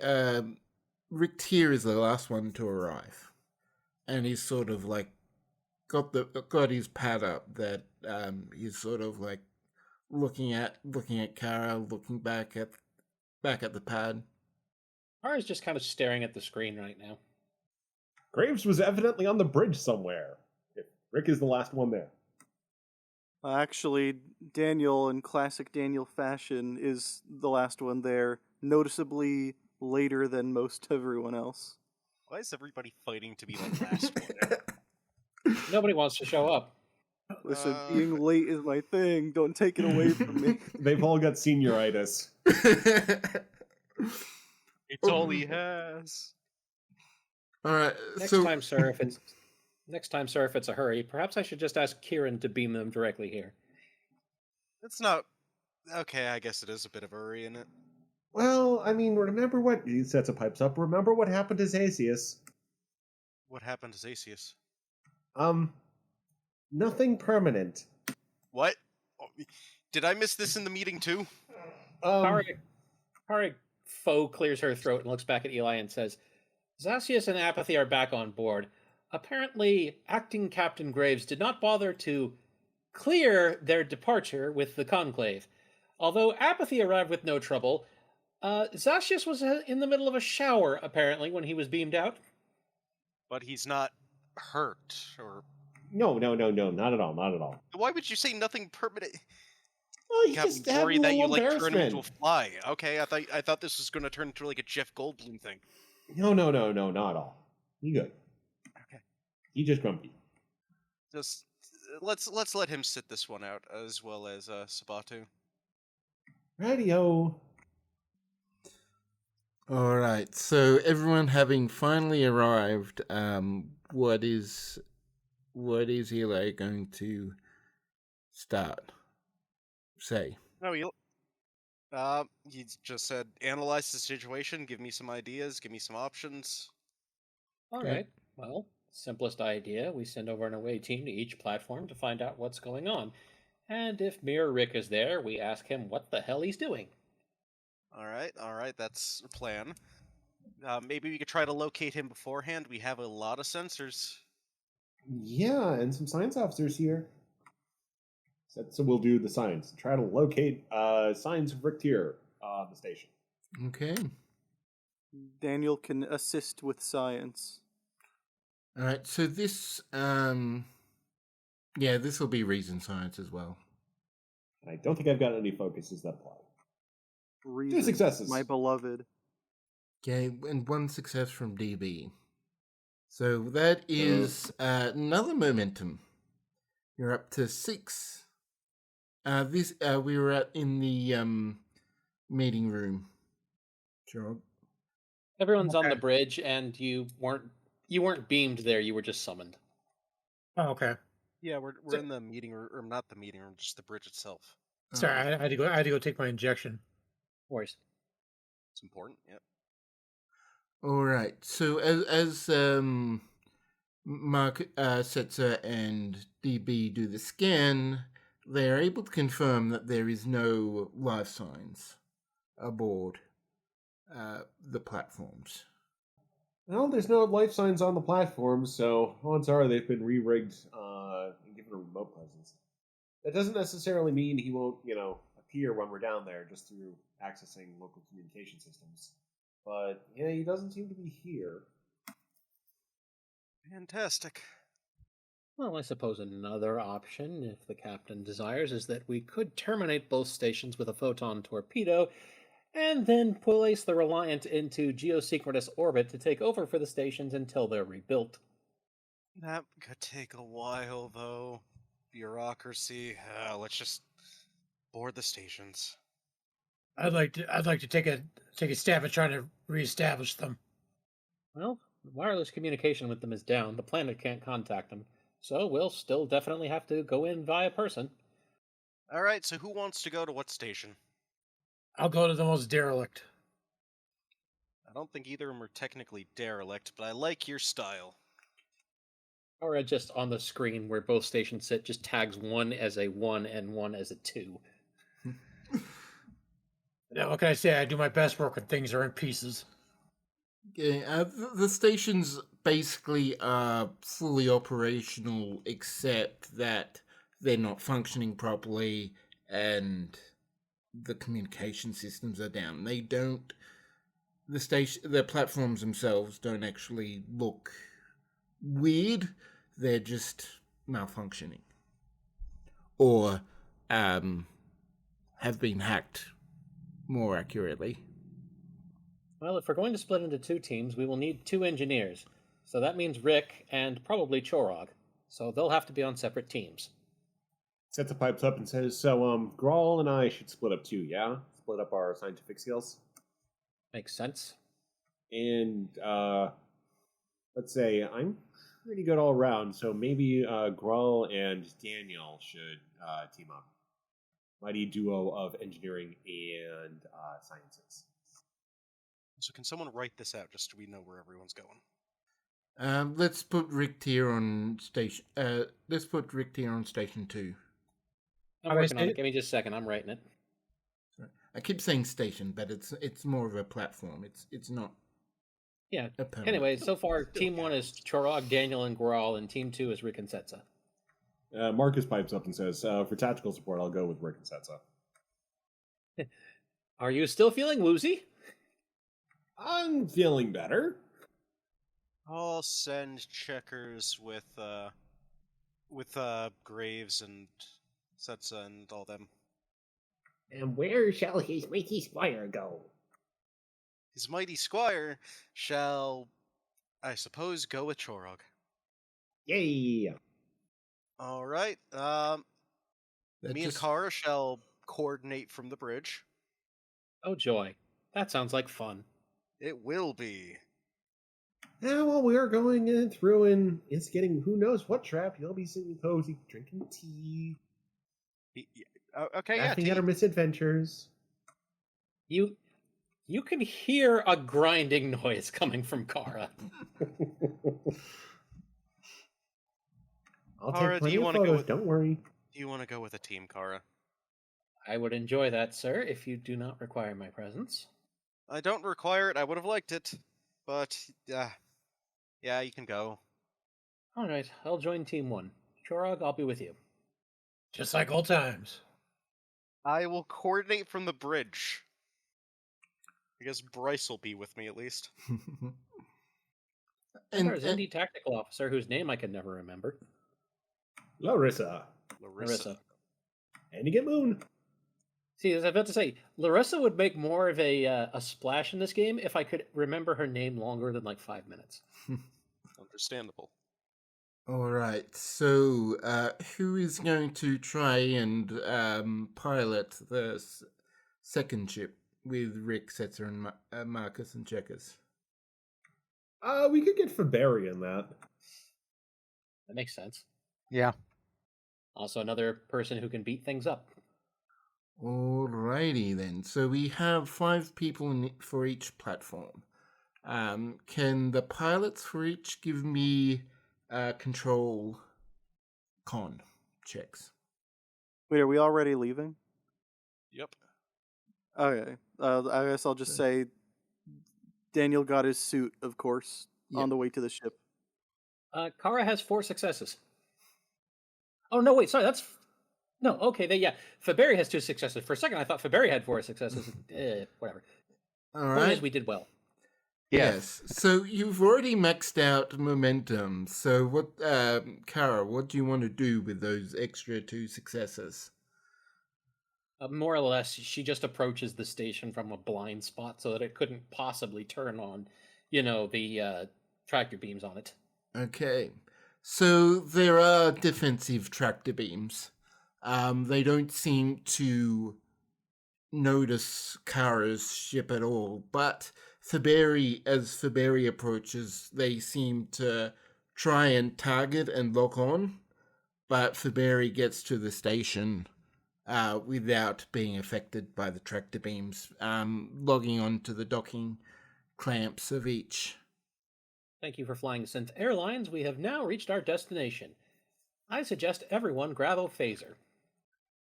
A: Rick Tier is the last one to arrive, and he's sort of like got his pad up that he's sort of like looking at Kara, looking back at the pad.
E: Ara's just kind of staring at the screen right now.
F: Graves was evidently on the bridge somewhere. Rick is the last one there.
C: Actually, Daniel, in classic Daniel fashion, is the last one there, noticeably later than most everyone else.
G: Why is everybody fighting to be the last one?
E: Nobody wants to show up.
C: Listen, being late is my thing. Don't take it away from me.
F: They've all got senioritis.
G: It's all he has.
A: All right.
E: Next
A: So
E: time, sir, if it's a hurry, perhaps I should just ask Kieran to beam them directly here.
G: It's not... Okay, I guess it is a bit of a hurry, isn't it?
F: Well, I mean, remember what... He sets the pipes up. Remember what happened to Zacius?
G: What happened to Zacius?
F: Nothing permanent.
G: What? Oh, did I miss this in the meeting too?
E: Kari Foe clears her throat and looks back at Eli and says, Zacius and Apathy are back on board. Apparently, acting Captain Graves did not bother to clear their departure with the Conclave. Although Apathy arrived with no trouble, Zacius was in the middle of a shower, apparently, when he was beamed out.
G: But he's not hurt, or...
F: No, not at all.
G: Why would you say nothing permanent?
F: Well,
G: You got
F: just had a
G: worried that you
F: little
G: like turn him into a
F: embarrassment.
G: fly. Okay, I thought this was going to turn into like a Jeff Goldblum thing.
F: No, not at all. You good.
G: Okay.
F: You just grumpy.
G: Just let's let him sit this one out, as well as Sabatu.
F: Radio.
A: all right. So everyone having finally arrived, what is what is Eli going to start? Say.
G: No, he just said, analyze the situation, give me some ideas, give me some options.
E: All
A: Okay.
E: right. Well, simplest idea, we send over an away team to each platform to find out what's going on. And if Mirror Rick is there, we ask him what the hell he's doing.
G: All right, that's a plan. Maybe we could try to locate him beforehand. We have a lot of sensors.
F: Yeah, and some science officers here. So we'll do the science. Try to locate signs of Rick Tier on the station.
A: Okay.
C: Daniel can assist with science.
A: All right. So this, this will be reason science as well.
F: I don't think I've got any focuses that apply.
C: Reason,
F: 2 successes.
C: my beloved.
A: Okay, and 1 success from DB. So that is another momentum. You're up to 6. We were in the meeting room. Sure.
E: Everyone's on
B: Okay.
E: the bridge, and you weren't beamed there. You were just summoned.
B: Oh, okay.
G: Yeah, we're
B: So-
G: in the meeting room, or not the meeting room, just the bridge itself.
B: Sorry, I had to go. I had to go take my injection.
E: No worries.
G: It's important. Yep.
A: All right. So as Mark Setzer and DB do the scan, they are able to confirm that there is no life signs aboard the platforms.
F: Well, there's no life signs on the platform, so odds are they've been re-rigged and given a remote presence. That doesn't necessarily mean he won't, appear when we're down there just through accessing local communication systems. But yeah, he doesn't seem to be here.
G: Fantastic.
E: Well, I suppose another option, if the captain desires, is that we could terminate both stations with a photon torpedo, and then place the Reliant into geosynchronous orbit to take over for the stations until they're rebuilt.
G: That could take a while, though. Bureaucracy. Let's just board the stations.
B: I'd like to take a stab at trying to reestablish them.
E: Well, wireless communication with them is down. The planet can't contact them, so we'll still definitely have to go in via person.
G: All right, so who wants to go to what station?
B: I'll go to the most derelict.
G: I don't think either of them are technically derelict, but I like your style.
E: Or just on the screen where both stations sit, just tags one as a 1 and one as a 2.
B: Now, what can I say? I do my best work when things are in pieces.
A: Okay, the stations basically are fully operational, except that they're not functioning properly and the communication systems are down. They don't. The platforms themselves don't actually look weird. They're just malfunctioning, or have been hacked. More accurately.
E: Well, if we're going to split into 2 teams, we will need 2 engineers. So that means Rick and probably Chorog. So they'll have to be on separate teams.
F: Sets the pipes up and says, so, Grawl and I should split up too, yeah? Split up our scientific skills?
E: Makes sense.
F: And, let's say, I'm pretty good all around, so maybe, Grawl and Daniel should, team up. Mighty duo of engineering and, sciences.
G: So can someone write this out just so we know where everyone's going?
A: Let's put Rick Tier on station. Let's put Rick Tier on station 2.
E: I'm working on it. Give me just a second. I'm writing it.
A: Sorry. I keep saying station, but it's more of a platform. It's not.
E: Yeah.
A: A permanent.
E: Anyway, so far, Team 1 is Chorog, Daniel, and Grawl, and Team 2 is Rick and Setsa.
F: Marcus pipes up and says, for tactical support, I'll go with Rick and Setsa.
E: Are you still feeling woozy?
F: I'm feeling better.
G: I'll send checkers with Graves and Setsa and all them.
H: And where shall his mighty squire go?
G: His mighty squire shall, I suppose, go with Chorog.
H: Yay!
G: All right. Me and
A: Just-
G: Kara shall coordinate from the bridge.
E: Oh, joy. That sounds like fun.
G: It will be.
F: Yeah, well, we are going through and it's getting who knows what trap. You'll be sitting cozy, drinking tea,
G: Okay, yeah,
F: laughing at our misadventures.
E: You can hear a grinding noise coming from Kara.
F: I'll
G: Kara,
F: take
G: do
F: plenty
G: you
F: of
G: wanna go
F: photos,
G: with-
F: don't worry.
G: Do you want to go with a team, Kara?
E: I would enjoy that, sir, if you do not require my presence.
G: I don't require it. I would have liked it, but yeah, you can go.
E: All right, I'll join Team 1. Chorog, I'll be with you.
B: Just like old times.
G: I will coordinate from the bridge. I guess Bryce will be with me at least.
E: And there's Indie Tactical Officer, whose name I can never remember.
F: Larissa.
E: Larissa.
F: And you get Moon.
E: See, as I was about to say, Larissa would make more of a splash in this game if I could remember her name longer than like 5 minutes.
G: Understandable.
A: All right, so who is going to try and pilot the second ship with Rick, Setzer, and Marcus and Checkers?
F: We could get Faberry in that.
E: That makes sense.
D: Yeah.
E: Also, another person who can beat things up.
A: Alrighty then. So we have 5 people for each platform. Can the pilots for each give me control con checks?
C: Wait, are we already leaving?
G: Yep.
C: Okay. I guess I'll just say Daniel got his suit, of course,
A: Yep.
C: on the way to the ship.
E: Kara has 4 successes. Oh, no, wait, sorry, that's... No, okay, Faberry has 2 successes. For a second, I thought Faberry had 4 successes. Whatever.
A: All
E: Point
A: right.
E: is, we did well.
A: Yes. So you've already maxed out momentum. So what, Kara, what do you want to do with those extra 2 successes?
E: More or less, she just approaches the station from a blind spot so that it couldn't possibly turn on, the tractor beams on it.
A: Okay. So there are defensive tractor beams. They don't seem to notice Kara's ship at all, but as Faberry approaches, they seem to try and target and lock on, but Faberry gets to the station without being affected by the tractor beams, logging on to the docking clamps of each.
E: Thank you for flying Synth Airlines. We have now reached our destination. I suggest everyone grab a phaser.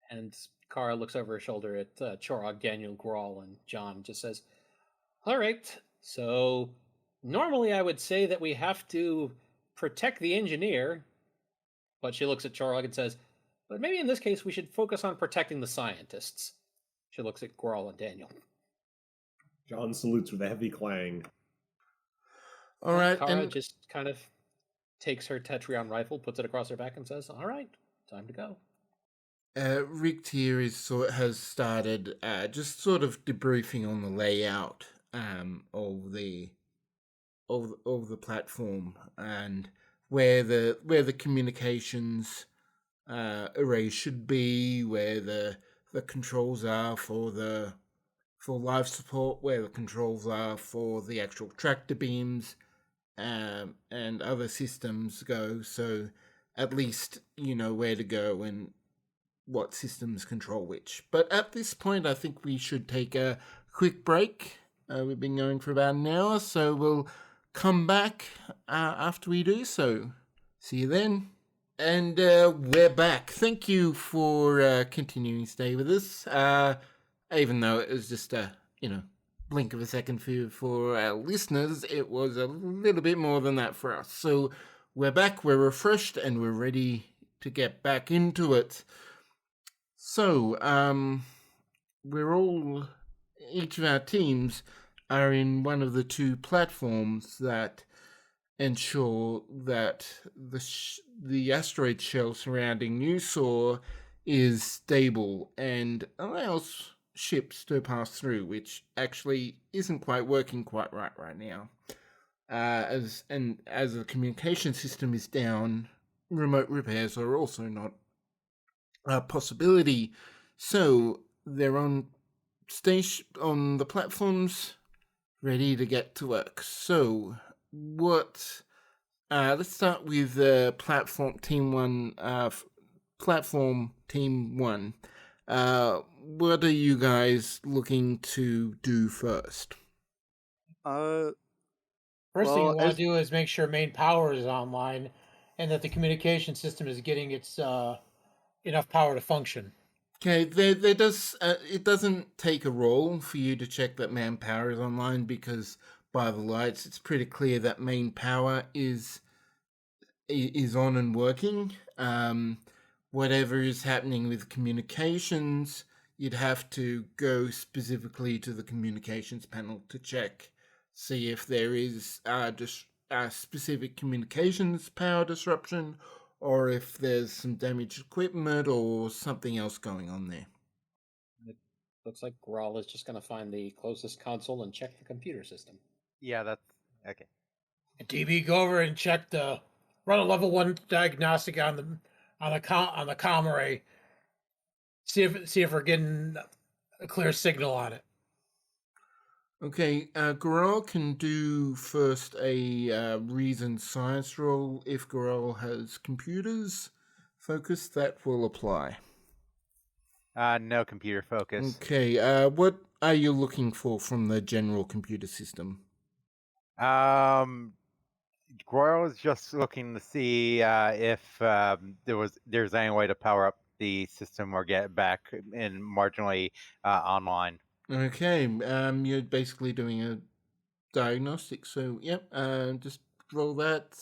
E: And Kara looks over her shoulder at Chorog, Daniel, Grawl, and John and just says, all right, so normally I would say that we have to protect the engineer, but she looks at Chorog and says, but maybe in this case we should focus on protecting the scientists. She looks at Grawl and Daniel.
F: John salutes with a heavy clang.
A: All right,
E: Kara
A: and
E: just kind of takes her Tetrion rifle, puts it across her back, and says, all right, time to go.
A: Rick here has started just sort of debriefing on the layout of the platform and where the communications array should be, where the controls are for life support, where the controls are for the actual tractor beams, and other systems go. So at least you know where to go and what systems control which. But at this point, I think we should take a quick break. We've been going for about an hour, so we'll come back after we do so. See you then. And we're back. Thank you for continuing to stay with us, even though it was just a blink of a second for our listeners. It was a little bit more than that for us. So we're back, we're refreshed, and we're ready to get back into it. So, each of our teams are in one of the 2 platforms that ensure that the asteroid shell surrounding Newsaw is stable and allows ships to pass through, which actually isn't quite working quite right now. As the communication system is down, remote repairs are also not a possibility. So they're on the platforms, ready to get to work. So what? Let's start with platform team one. Platform team one. What are you guys looking to do first?
C: Uh,
B: First thing you
C: well,
B: want
C: as
B: to do is make sure main power is online and that the communication system is getting its enough power to function.
A: Okay, there does it doesn't take a roll for you to check that manpower is online because by the lights it's pretty clear that main power is on and working. Whatever is happening with communications, you'd have to go specifically to the communications panel to check, see if there is just a specific communications power disruption, or if there's some damaged equipment or something else going on there.
E: It looks like Grawl is just going to find the closest console and check the computer system.
D: Yeah, that's okay.
B: And DB, go over and check run a level 1 diagnostic on the comm array. See if we're getting a clear signal on it.
A: Okay, Gorel can do first a reason science roll. If Gorel has computers focus, that will apply.
D: No computer focus.
A: Okay, what are you looking for from the general computer system?
D: Groyle was just looking to see if there's any way to power up the system or get it back in marginally online.
A: Okay, you're basically doing a diagnostic, so yep, just roll that.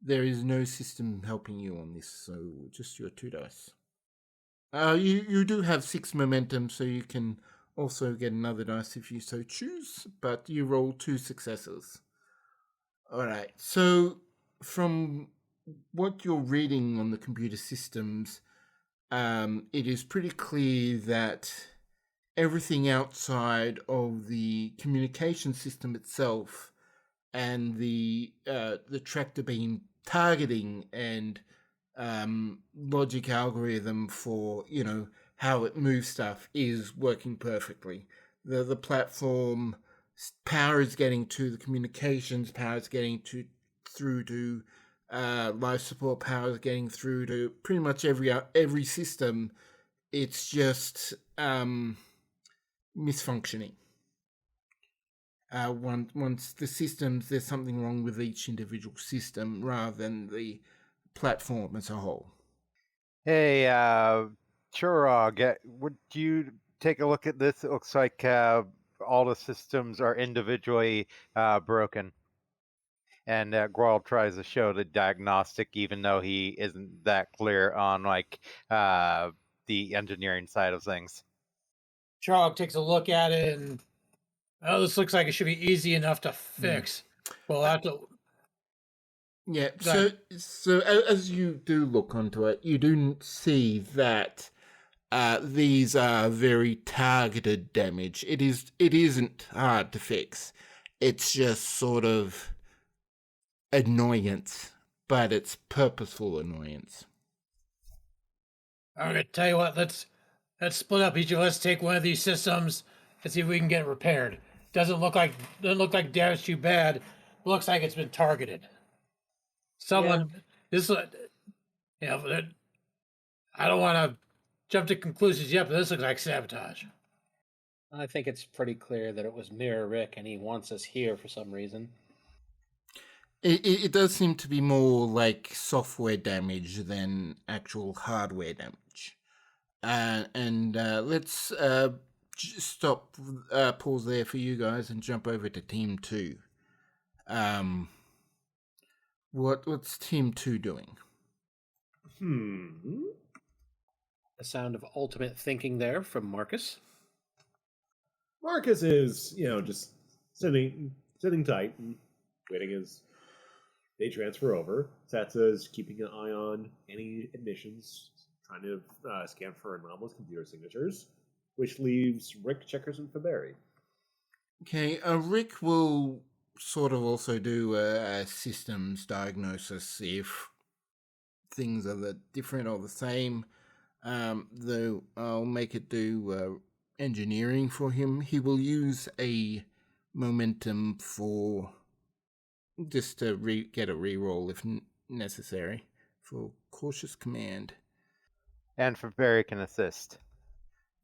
A: There is no system helping you on this, so just your 2 dice. You do have 6 momentum, so you can also get another dice if you so choose, but you roll 2 successes. Alright, so from what you're reading on the computer systems, it is pretty clear that everything outside of the communication system itself and the tractor beam targeting and logic algorithm for how it moves stuff is working perfectly. The platform power is getting to the communications, power is getting through to life support, power is getting through to pretty much every system. It's just misfunctioning. Once the systems, there's something wrong with each individual system rather than the platform as a whole.
D: Hey, Churag, would you take a look at this? It looks like all the systems are individually broken. And Groyle tries to show the diagnostic, even though he isn't that clear on the engineering side of things.
B: Charles takes a look at it and this looks like it should be easy enough to fix. Well, have to.
A: Yeah. So as you do look onto it, you do see that these are very targeted damage. It isn't hard to fix. It's just sort of annoyance, but it's purposeful annoyance.
B: I'm gonna tell you what. Let's split up. Each of us take one of these systems and see if we can get it repaired. Doesn't look like damage too bad. Looks like it's been targeted. Someone this I don't want to jump to conclusions yet, but this looks like sabotage.
E: I think it's pretty clear that it was Mirror Rick and he wants us here for some reason.
A: It does seem to be more like software damage than actual hardware damage. And let's stop, pause there for you guys and jump over to Team 2. What's Team 2 doing?
E: The sound of ultimate thinking there from Marcus.
F: Marcus is, just sitting tight and waiting as they transfer over. Satsa's keeping an eye on any admissions, trying to scan for anomalous computer signatures, which leaves Rick, Checkers, and Faberry.
A: Okay, Rick will sort of also do a systems diagnosis, see if things are different or the same. Though I'll make it do engineering for him. He will use a momentum for just to get a reroll if necessary for cautious command.
D: And for Barry can assist.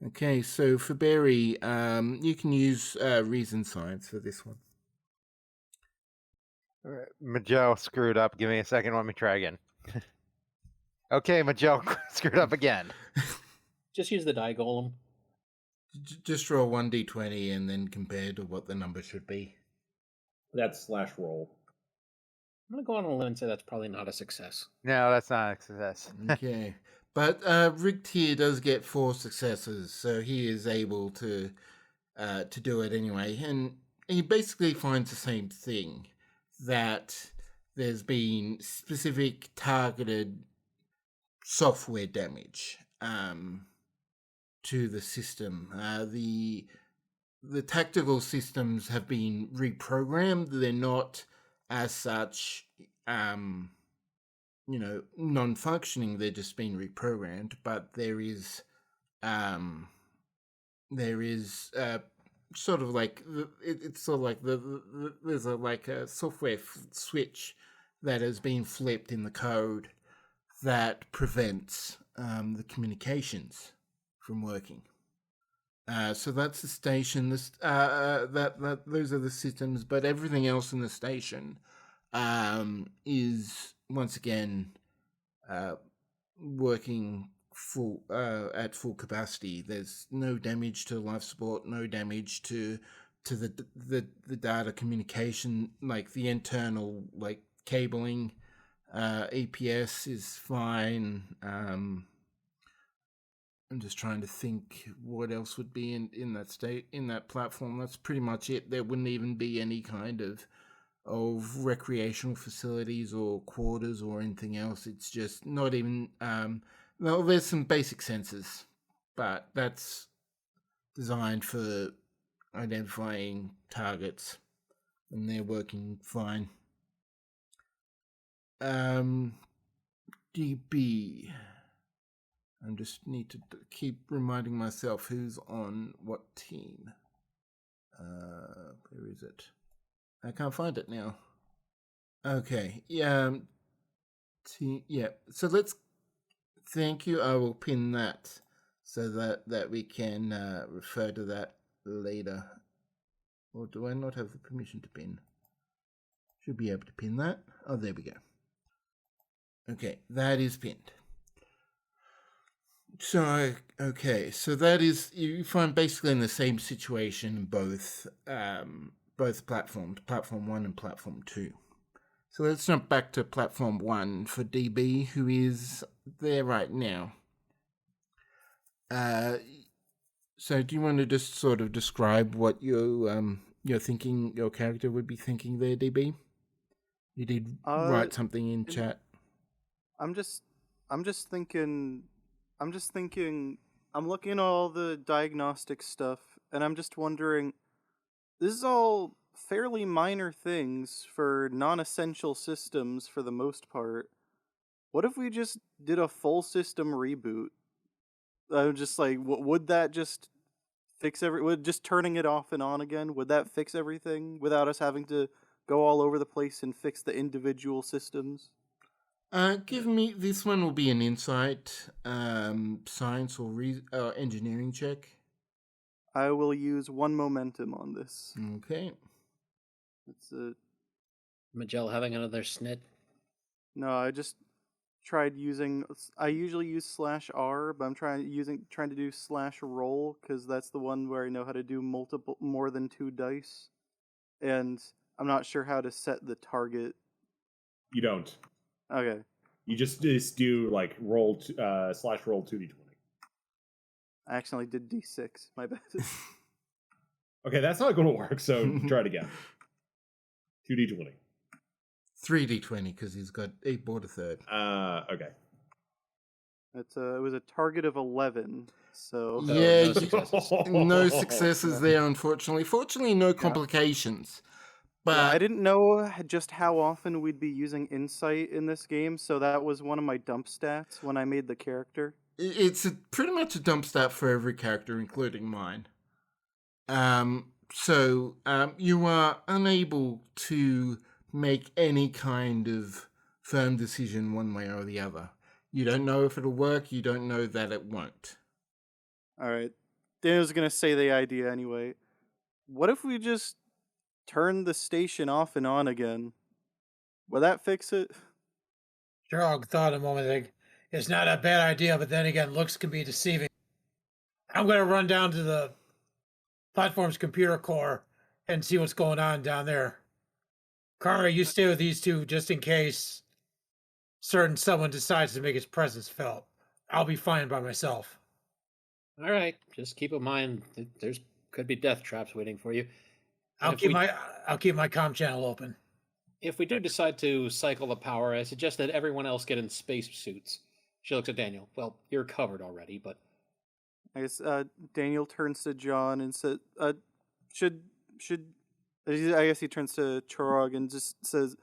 A: Okay, so for Barry, you can use reason science for this one.
D: Majel screwed up. Give me a second. Let me try again. Okay, Majel screwed up again.
E: Just use the die golem.
A: Just roll 1d20 and then compare to what the number should be.
F: That's slash roll.
E: I'm going to go on a limb and say that's probably not a success.
D: No, that's not a success.
A: Okay. But Rick here does get 4 successes, so he is able to do it anyway. And he basically finds the same thing, that there's been specific targeted software damage to the system. The tactical systems have been reprogrammed. They're not as such non-functioning. They're just being reprogrammed, but there is sort of like it's sort of like there's a software switch that has been flipped in the code that prevents the communications from working. So that's the station. Those are the systems, but everything else in the station is once again working at full capacity. There's no damage to life support, no damage to the data communication, like the internal cabling. APS is fine. I'm just trying to think what else would be in that platform. That's pretty much it. There wouldn't even be any kind of recreational facilities or quarters or anything else. It's just not even well, there's some basic sensors, but that's designed for identifying targets, and they're working fine. DB. I just need to keep reminding myself who's on what team. Where is it? I can't find it now. Okay, yeah. So let's. Thank you. I will pin that so that we can refer to that later. Or do I not have the permission to pin? Should be able to pin that. Oh, there we go. Okay, that is pinned. So, okay, so that is, you find basically in the same situation in both platforms, Platform 1 and Platform 2. So let's jump back to Platform 1 for DB, who is there right now. So do you want to just sort of describe what you're thinking, your character would be thinking there, DB? You did write something in chat.
C: I'm just thinking, I'm looking at all the diagnostic stuff, and I'm just wondering, this is all fairly minor things for non-essential systems for the most part. What if we just did a full system reboot? I'm just like, would that just fix would just turning it off and on again, would that fix everything without us having to go all over the place and fix the individual systems?
A: Give me, this one will be an insight, science or engineering check.
C: I will use 1 momentum on this.
A: Okay.
C: That's it.
E: Majel having another snit.
C: No, I just tried using. I usually use /R, but I'm trying to do /roll because that's the one where I know how to do more than 2 dice, and I'm not sure how to set the target.
F: You don't.
C: Okay.
F: You just do like roll /roll 2d20.
C: I accidentally did d6. My bad.
F: Okay, that's not going to work. So try it again. 2d20.
A: 3d20 because he bought a third.
F: Okay.
C: It was a target of 11. So
A: yeah, no successes there, unfortunately. Fortunately, no complications. But
C: yeah, I didn't know just how often we'd be using insight in this game, so that was one of my dump stats when I made the character.
A: It's pretty much a dump stat for every character, including mine. So you are unable to make any kind of firm decision one way or the other. You don't know if it'll work. You don't know that it won't.
C: All right. Daniel's gonna say the idea anyway. What if we just turn the station off and on again? Will that fix it?
B: Jurog thought a moment, like, it's not a bad idea, but then again, looks can be deceiving. I'm going to run down to the platform's computer core and see what's going on down there. Kara, you stay with these two just in case someone decides to make its presence felt. I'll be fine by myself.
E: All right, just keep in mind that there's could be death traps waiting for you.
B: I'll
E: if
B: keep
E: we-
B: my comm channel open.
E: If we do decide to cycle the power, I suggest that everyone else get in space suits. She looks at Daniel. Well, you're covered already, but
C: I guess Daniel turns to John and says, should I guess he turns to Chorog and just says,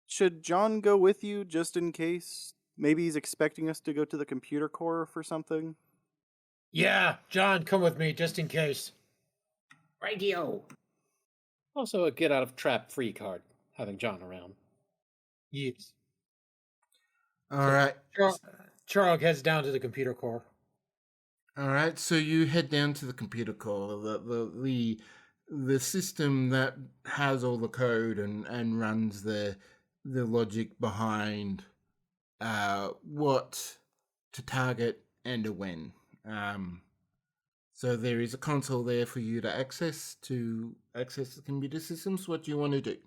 C: should John go with you just in case? Maybe he's expecting us to go to the computer core for something.
B: Yeah, John, come with me just in case.
H: Radio.
E: also a get out of trap free card, having John around.
B: Yes.
A: All right.
B: Chorog heads down to the computer core.
A: All right, so you head down to the computer core, the system that has all the code and runs the logic behind what to target and when. So there is a console there for you to access the computer systems. What do you want to do?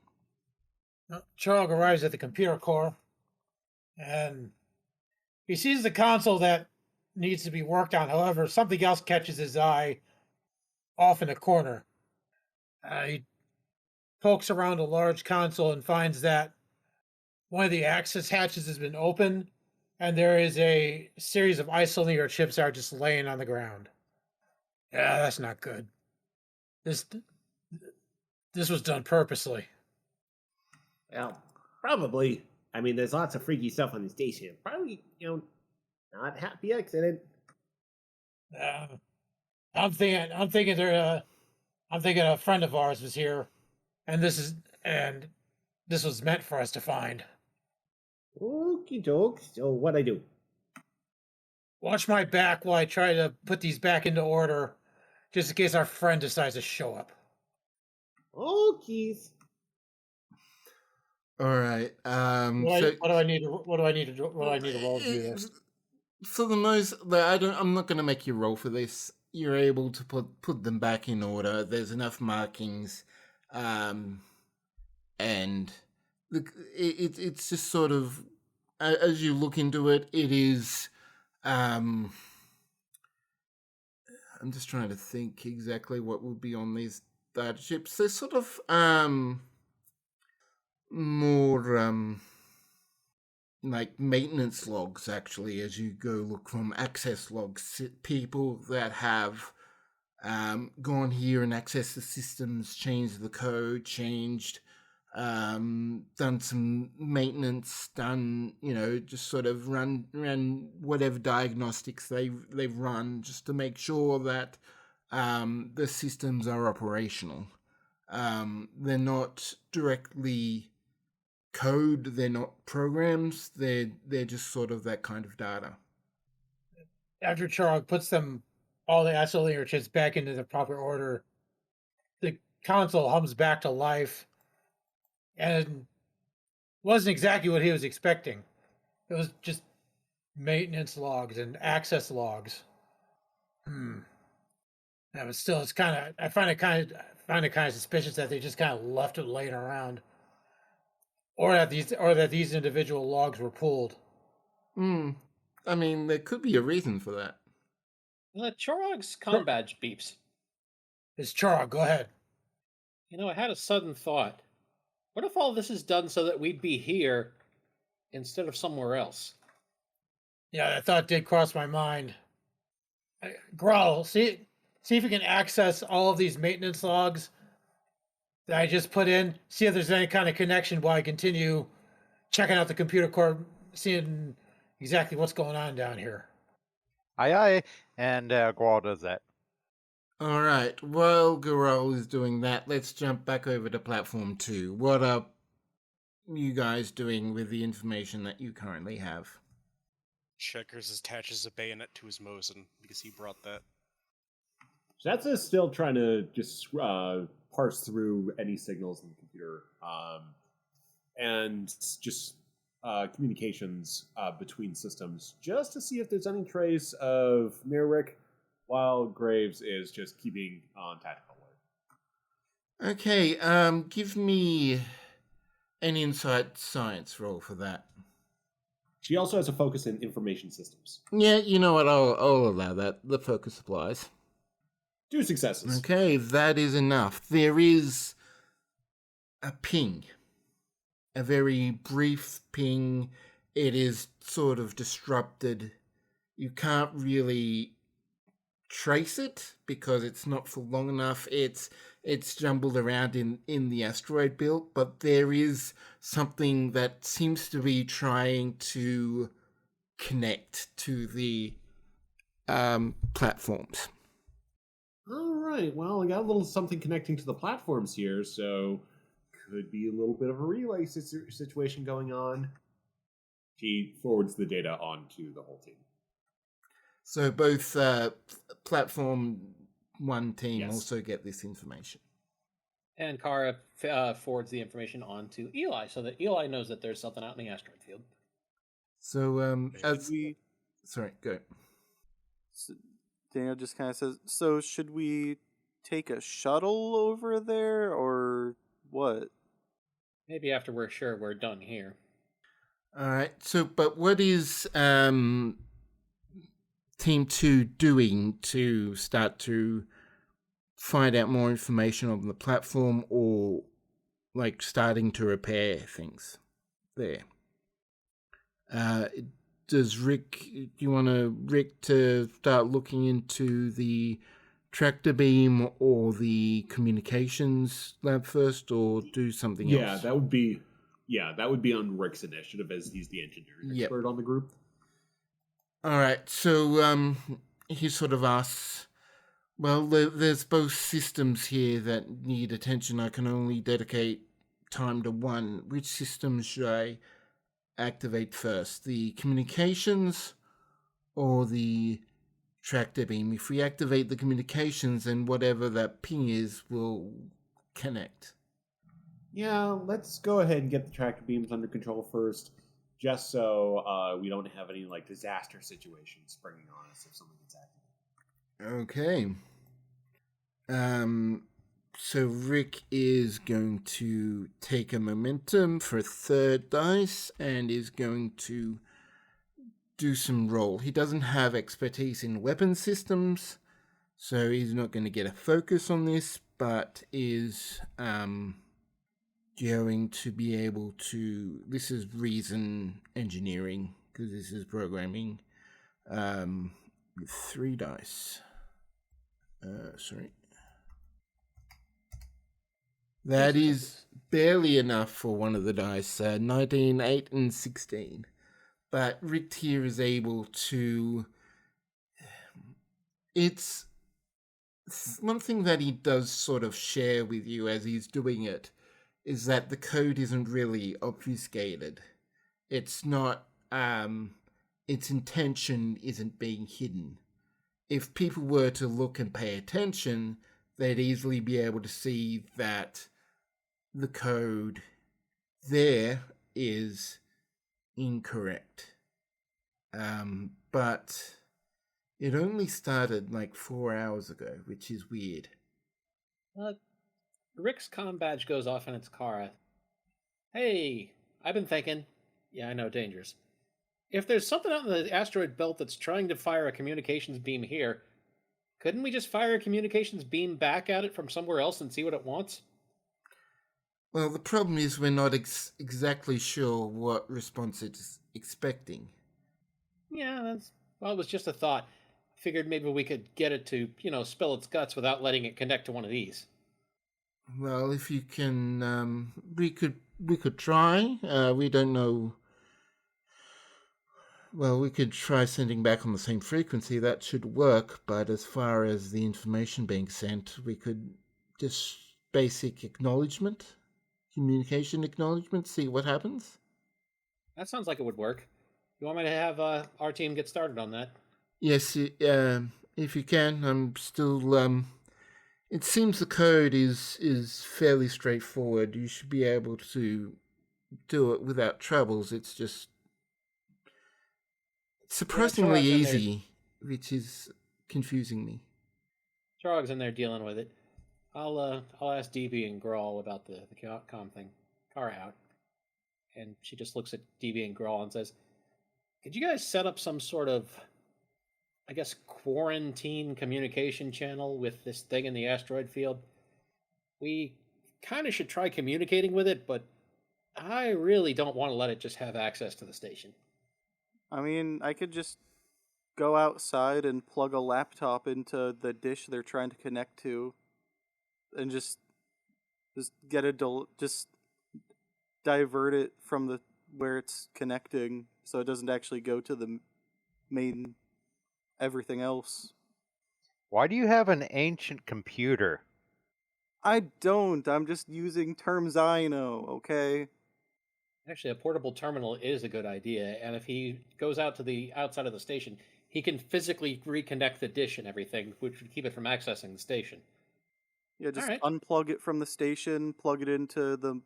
B: Chorog arrives at the computer core, and he sees the console that needs to be worked on. However, something else catches his eye off in a corner. He pokes around a large console and finds that one of the access hatches has been opened, and there is a series of isolator chips that are just laying on the ground. Yeah, that's not good. This was done purposely.
H: Well, probably. I mean, there's lots of freaky stuff on the station. Probably, not happy accident.
B: I'm thinking a friend of ours was here, and this was meant for us to find.
H: Okie doke. So what I do?
B: Watch my back while I try to put these back into order, just in case our friend decides to show up.
H: Okies.
A: All right.
B: What do I need to roll to do this?
A: For the most, I'm not going to make you roll for this. You're able to put them back in order. There's enough markings, and it's just sort of as you look into it. It is. I'm just trying to think exactly what would be on these data chips. They're sort of more like maintenance logs, actually, as you go look from access logs. People that have gone here and accessed the systems, changed the code, done some maintenance, just sort of run whatever diagnostics they've run just to make sure that the systems are operational. They're not directly code, they're not programs, they're just sort of that kind of data.
B: After Chorog puts all the isolator chips back into the proper order, the console hums back to life, and it wasn't exactly what he was expecting. It was just maintenance logs and access logs. Yeah, but still, it's kind of. I find it kind of suspicious that they just kind of left it laying around, or that these individual logs were pulled.
A: I mean, there could be a reason for that.
E: Chorog's comm badge beeps.
B: It's Chorog. Go ahead.
E: I had a sudden thought. What if all this is done so that we'd be here instead of somewhere else?
B: Yeah, that thought did cross my mind. Growl, see if you can access all of these maintenance logs that I just put in. See if there's any kind of connection while I continue checking out the computer core, seeing exactly what's going on down here.
D: Aye. And Gual does that.
A: All right. While Garol is doing that, let's jump back over to platform 2. What up? you guys doing with the information that you currently have?
G: Checkers attaches a bayonet to his Mosin because he brought that.
F: Shatsa is still trying to just parse through any signals in the computer and just communications between systems just to see if there's any trace of Mirrick, while Graves is just keeping on tactical alert.
A: Okay, give me an insight science roll for that.
F: She also has a focus in information systems.
A: Yeah, you know what? I'll allow that. The focus applies.
F: 2 successes.
A: Okay, that is enough. There is a ping. A very brief ping. It is sort of disrupted. You can't really trace it because it's not for long enough. It's jumbled around in the asteroid belt, but there is something that seems to be trying to connect to the platforms.
F: All right. Well, I got a little something connecting to the platforms here, so could be a little bit of a relay situation going on. She forwards the data on to the whole team.
A: So both platform 1 team
F: Yes.
A: also get this information.
E: And Kara forwards the information on to Eli so that Eli knows that there's something out in the asteroid field.
A: So
C: we
A: sorry, go.
C: So Daniel just kind of says, so should we take a shuttle over there or what?
E: Maybe after we're sure we're done here.
A: All right. So, but what is Team 2 doing to start to find out more information on the platform, or like starting to repair things there? Does Rick, do you want Rick to start looking into the tractor beam or the communications lab first, or do something else?
F: That would be on Rick's initiative, as he's the engineering expert on the group.
A: All right, so he sort of asks, well, there's both systems here that need attention. I can only dedicate time to one. Which system should I activate first? The communications or the tractor beam? If we activate the communications, then whatever that ping is will connect.
F: Yeah, let's go ahead and get the tractor beams under control first, just so we don't have any like disaster situations springing on us if something gets activated.
A: Okay. So Rick is going to take a momentum for a 3rd dice and is going to do some roll. He doesn't have expertise in weapon systems, so he's not going to get a focus on this, but is going to be able to... This is reason engineering, because this is programming with 3 dice. That is barely enough for one of the dice. 19, 8, and 16. But Rick here is able to... It's one thing that he does sort of share with you as he's doing it is that the code isn't really obfuscated. It's not... its intention isn't being hidden. If people were to look and pay attention, they'd easily be able to see that the code there is incorrect. But it only started like 4 hours ago, which is weird.
E: Rick's comm badge goes off in its car. Hey, I've been thinking. Yeah, I know, dangerous. If there's something out in the asteroid belt that's trying to fire a communications beam here, couldn't we just fire a communications beam back at it from somewhere else and see what it wants?
A: Well, the problem is we're not exactly sure what response it's expecting.
E: Yeah, it was just a thought. Figured maybe we could get it to, spill its guts without letting it connect to one of these.
A: Well, if you can, we could try. We don't know. Well, we could try sending back on the same frequency. That should work. But as far as the information being sent, we could just basic acknowledgement. communication acknowledgement, see what happens?
E: That sounds like it would work. You want me to have our team get started on that?
A: Yes, if you can. I'm still. It seems the code is fairly straightforward. You should be able to do it without troubles. It's just surprisingly
E: Chorog's in there.
A: easy, which is confusing me.
E: Chorog's in there dealing with it. I'll ask DB and Grawl about the com thing. Kara out. And she just looks at DB and Grawl and says, could you guys set up some sort of, I guess, quarantine communication channel with this thing in the asteroid field? We kind of should try communicating with it, but I really don't want to let it just have access to the station.
C: I mean, I could just go outside and plug a laptop into the dish they're trying to connect to, and just get just divert it from the where it's connecting, so it doesn't actually go to the main everything else.
D: Why do you have an ancient computer?
C: I don't. I'm just using terms I know. Okay.
E: Actually, a portable terminal is a good idea, and if he goes out to the outside of the station, he can physically reconnect the dish and everything, which would keep it from accessing the station.
C: Yeah, just
E: Alright.
C: unplug it from the station, plug it into the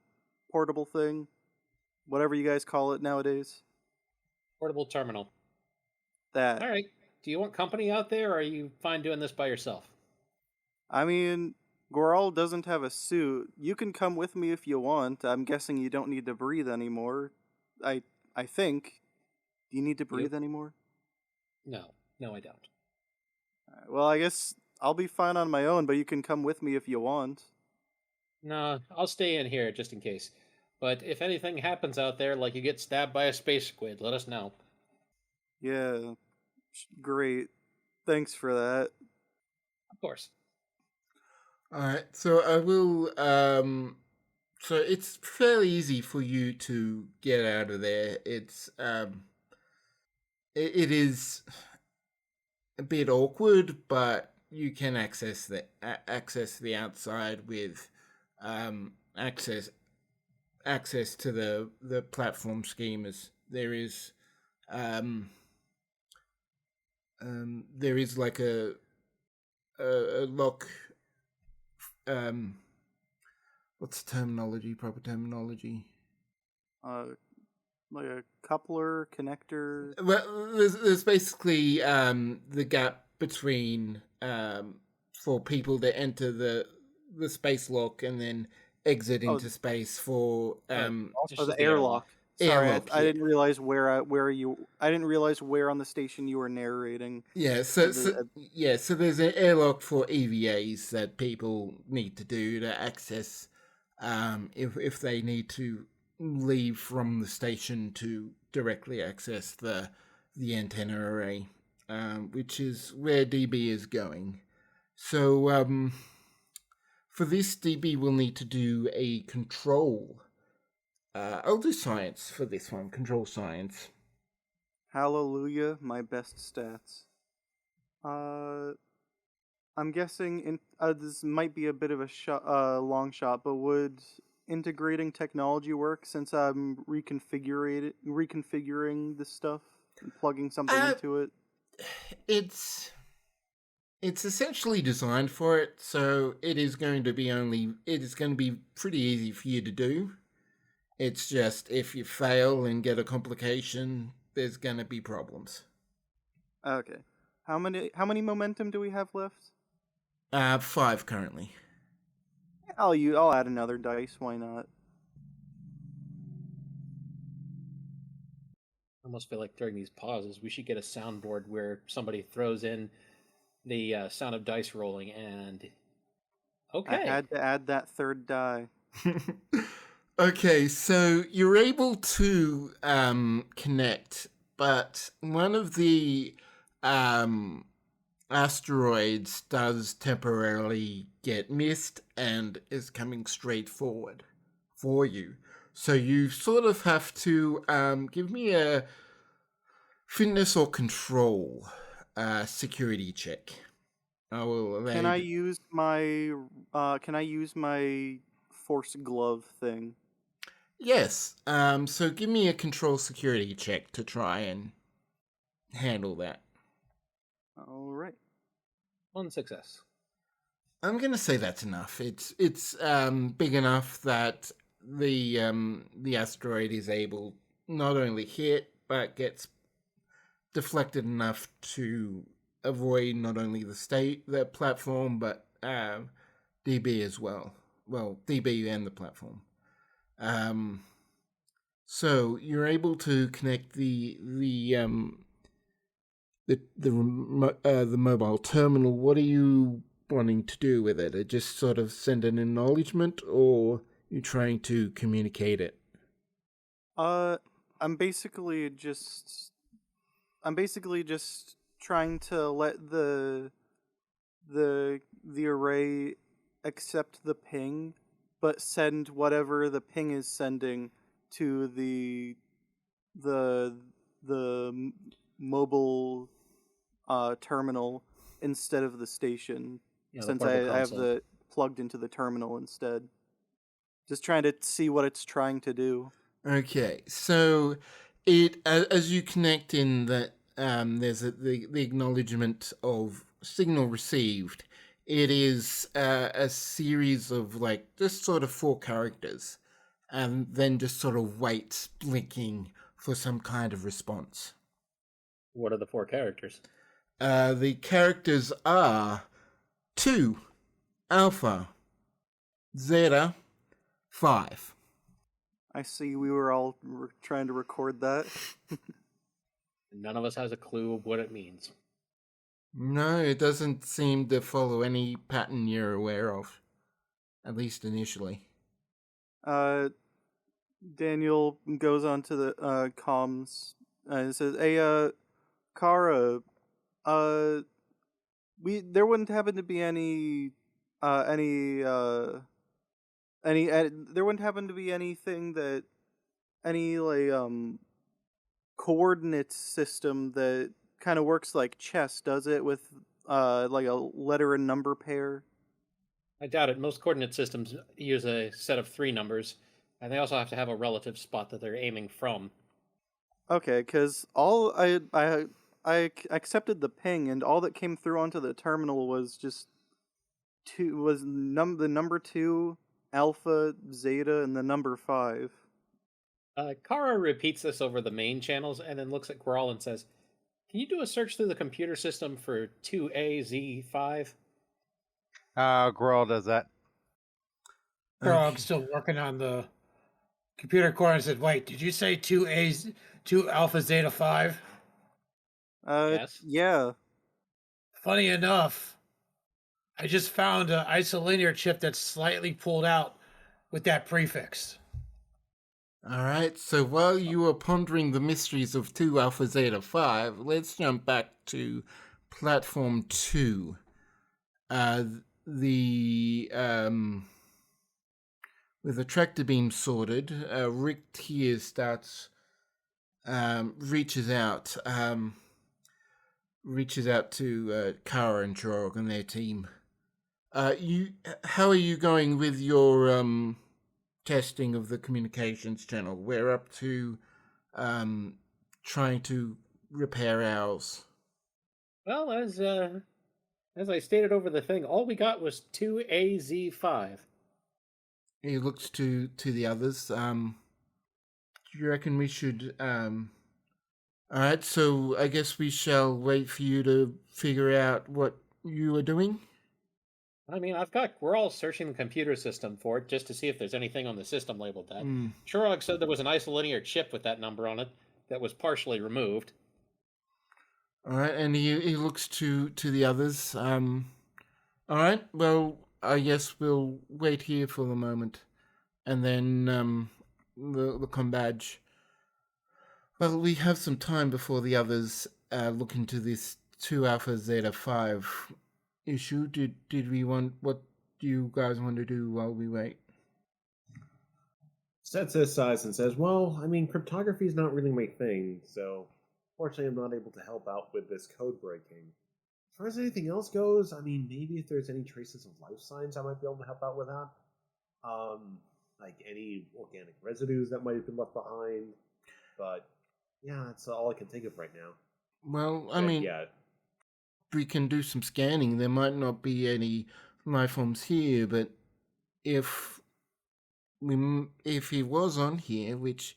C: portable thing, whatever you guys call it nowadays.
E: Portable terminal.
C: That.
E: All right. Do you want company out there, or are you fine doing this by yourself?
C: I mean, Goral doesn't have a suit. You can come with me if you want. I'm guessing you don't need to breathe anymore. I think. Do you need to breathe anymore?
E: No, I don't.
C: Alright, well, I guess I'll be fine on my own, but you can come with me if you want.
E: No, I'll stay in here just in case. But if anything happens out there, like you get stabbed by a space squid, let us know.
C: Yeah, great. Thanks for that.
E: Of course.
A: Alright, so I will, so it's fairly easy for you to get out of there. It's, it is a bit awkward, but you can access the outside with, access to the platform schemas. There is like a lock. What's the proper terminology?
C: Like a coupler, connector.
A: Well, there's basically the gap between for people to enter the space lock and then exit into space for
C: the airlock. Sorry,
A: airlock,
C: I didn't realize I didn't realize where on the station you were narrating.
A: Yeah, so there's an airlock for EVAs that people need to do to access if they need to leave from the station to directly access the antenna array, which is where DB is going. So for this, DB will need to do a control. I'll do science for this one. Control science.
C: Hallelujah, my best stats. I'm guessing this might be a bit of a long shot, but would integrating technology work since I'm reconfiguring this stuff and plugging something into it?
A: It's essentially designed for it, so it is going to be pretty easy for you to do. It's just if you fail and get a complication, there's gonna be problems.
C: Okay. How many momentum do we have left?
A: 5 currently.
C: I'll add another dice, why not?
E: I almost feel like during these pauses, we should get a soundboard where somebody throws in the sound of dice rolling and... Okay.
C: I had to add that third die.
A: Okay, so you're able to connect, but one of the asteroids does temporarily get missed and is coming straight forward for you. So you sort of have to give me a fitness or control security check.
C: Can I use my force glove thing.
A: Yes. So give me a control security check to try and handle that.
C: All right.
E: 1 success.
A: I'm gonna say that's enough. It's big enough that the asteroid is able not only hit but gets deflected enough to avoid not only the platform but DB as well. Well, DB and the platform. So you're able to connect the mobile terminal. What are you wanting to do with it? Just sort of send an acknowledgement, or you trying to communicate it?
C: I'm basically just trying to let the array accept the ping, but send whatever the ping is sending to the mobile terminal instead of the station.
E: Yeah, the
C: Since
E: portable
C: I have
E: console.
C: the plugged into the terminal instead. Just trying to see what it's trying to do.
A: Okay, so it as you connect in that there's the acknowledgement of signal received. It is a series of like just sort of 4 characters, and then just sort of waits blinking for some kind of response.
E: What are the 4 characters?
A: The characters are 2 Alpha Zeta 5.
C: I see we were all trying to record that.
E: None of us has a clue of what it means.
A: No, it doesn't seem to follow any pattern you're aware of, at least initially.
C: Daniel goes on to the comms and says, "Hey, Kara, there wouldn't happen to be there wouldn't happen to be anything that any coordinate system that kind of works like chess, does it, with like a letter and number pair?"
E: I doubt it. Most coordinate systems use a set of 3 numbers, and they also have to have a relative spot that they're aiming from.
C: Okay, because I accepted the ping, and all that came through onto the terminal was just the number 2, Alpha, Zeta, and the number 5.
E: Kara repeats this over the main channels and then looks at Grawl and says, "Can you do a search through the computer system for 2AZ5?
D: Grohl does that.
B: Frog's still working on the computer core and said, "Wait, did you say 2 Alpha Zeta 5?"
E: Yes.
C: Yeah.
B: Funny enough, I just found an isolinear chip that's slightly pulled out with that prefix.
A: All right, so while you are pondering the mysteries of 2 Alpha Zeta 5, let's jump back to Platform 2. With the tractor beam sorted, Rick here reaches out to Kara and Jorg and their team. How are you going with your testing of the communications channel? We're up to trying to repair ours.
E: Well, as I stated over the thing, all we got was 2AZ5.
A: He looks to the others. Do you reckon we should? All right, so I guess we shall wait for you to figure out what you are doing.
E: I mean, we're all searching the computer system for it just to see if there's anything on the system labeled that.
A: Mm.
E: Churog said there was an isolinear chip with that number on it that was partially removed.
A: All right, and he looks to the others. All right, well, I guess we'll wait here for the moment, and then the com badge. Well, we have some time before the others look into this 2 Alpha Zeta 5 issue. What do you guys want to do while we wait?
H: Sets his size and says, "Well, I mean, cryptography is not really my thing, so fortunately I'm not able to help out with this code breaking. As far as anything else goes, I mean, maybe if there's any traces of life signs, I might be able to help out with that.
F: like any organic residues that might have been left behind. But yeah, that's all I can think of right now.
A: Well, I
F: And
A: mean,
F: yeah,
A: we can do some scanning. There might not be any life forms here, but if if he was on here, which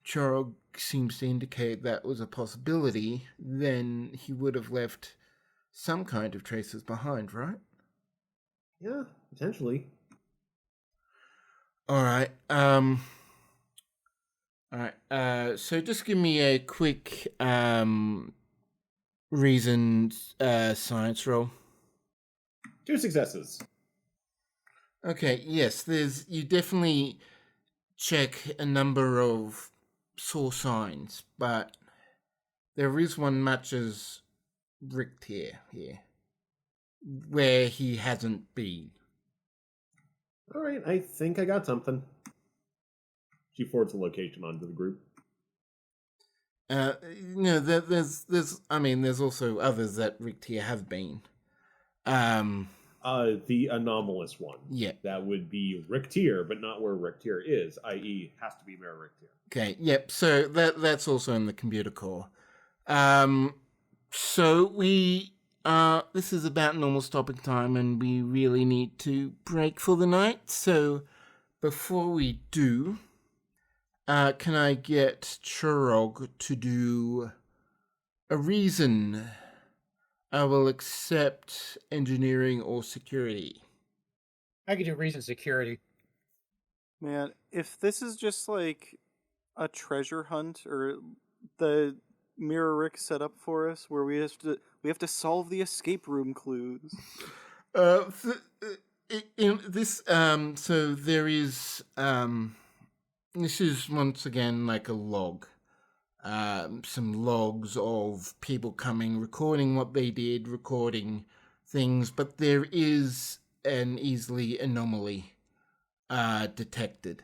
A: Chorog seems to indicate that was a possibility, then he would have left some kind of traces behind, right?
F: yeah, potentially.
A: All right. All right. So just give me a quick reason science roll.
F: 2 successes.
A: Okay. Yes. You definitely check a number of source signs, but there is one matches Rick here, where he hasn't been.
F: All right, I think I got something. She forwards the location onto the group.
A: There's also others that Rick here have been.
F: The anomalous one.
A: Yeah.
F: That would be Rick Tier, but not where Rick Tier is, i.e., has to be Mayor Rick Tier.
A: Okay. Yep. So that's also in the computer core. So we this is about normal stopping time, and we really need to break for the night. So before we do, can I get Churog to do a reason? I will accept engineering or security.
B: I could do reason security.
C: Man, if this is just like a treasure hunt or the Mirror Rick set up for us, where we have to solve the escape room clues.
A: In this, so there is, this is once again like a log. Some logs of people coming, recording what they did, recording things, but there is an easily anomaly detected.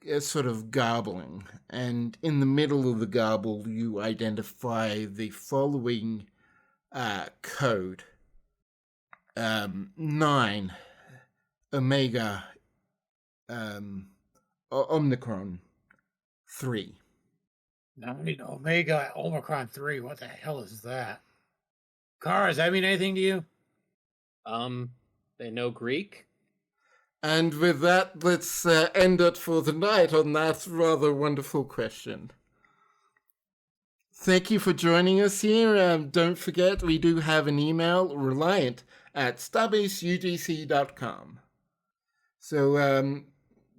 A: A sort of garbling, and in the middle of the garble, you identify the following code: 9 Omega Omicron 3.
B: 9 Omega Omicron 3. What the hell is that? Car, does that mean anything to you?
E: They know Greek.
A: And with that, let's end it for the night on that rather wonderful question. Thank you for joining us here. Don't forget, we do have an email, Reliant at starbaseugc.com. So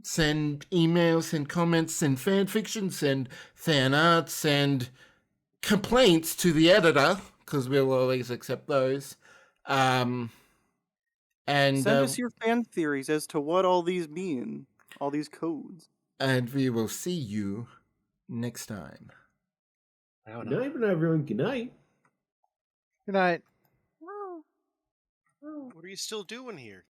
A: send emails, send comments, send fan fiction, send fan art, send complaints to the editor, because we'll always accept those. And
C: send us your fan theories as to what all these mean, all these codes.
A: And we will see you next time.
F: Good night, everyone. Good night.
D: Good night.
G: What are you still doing here?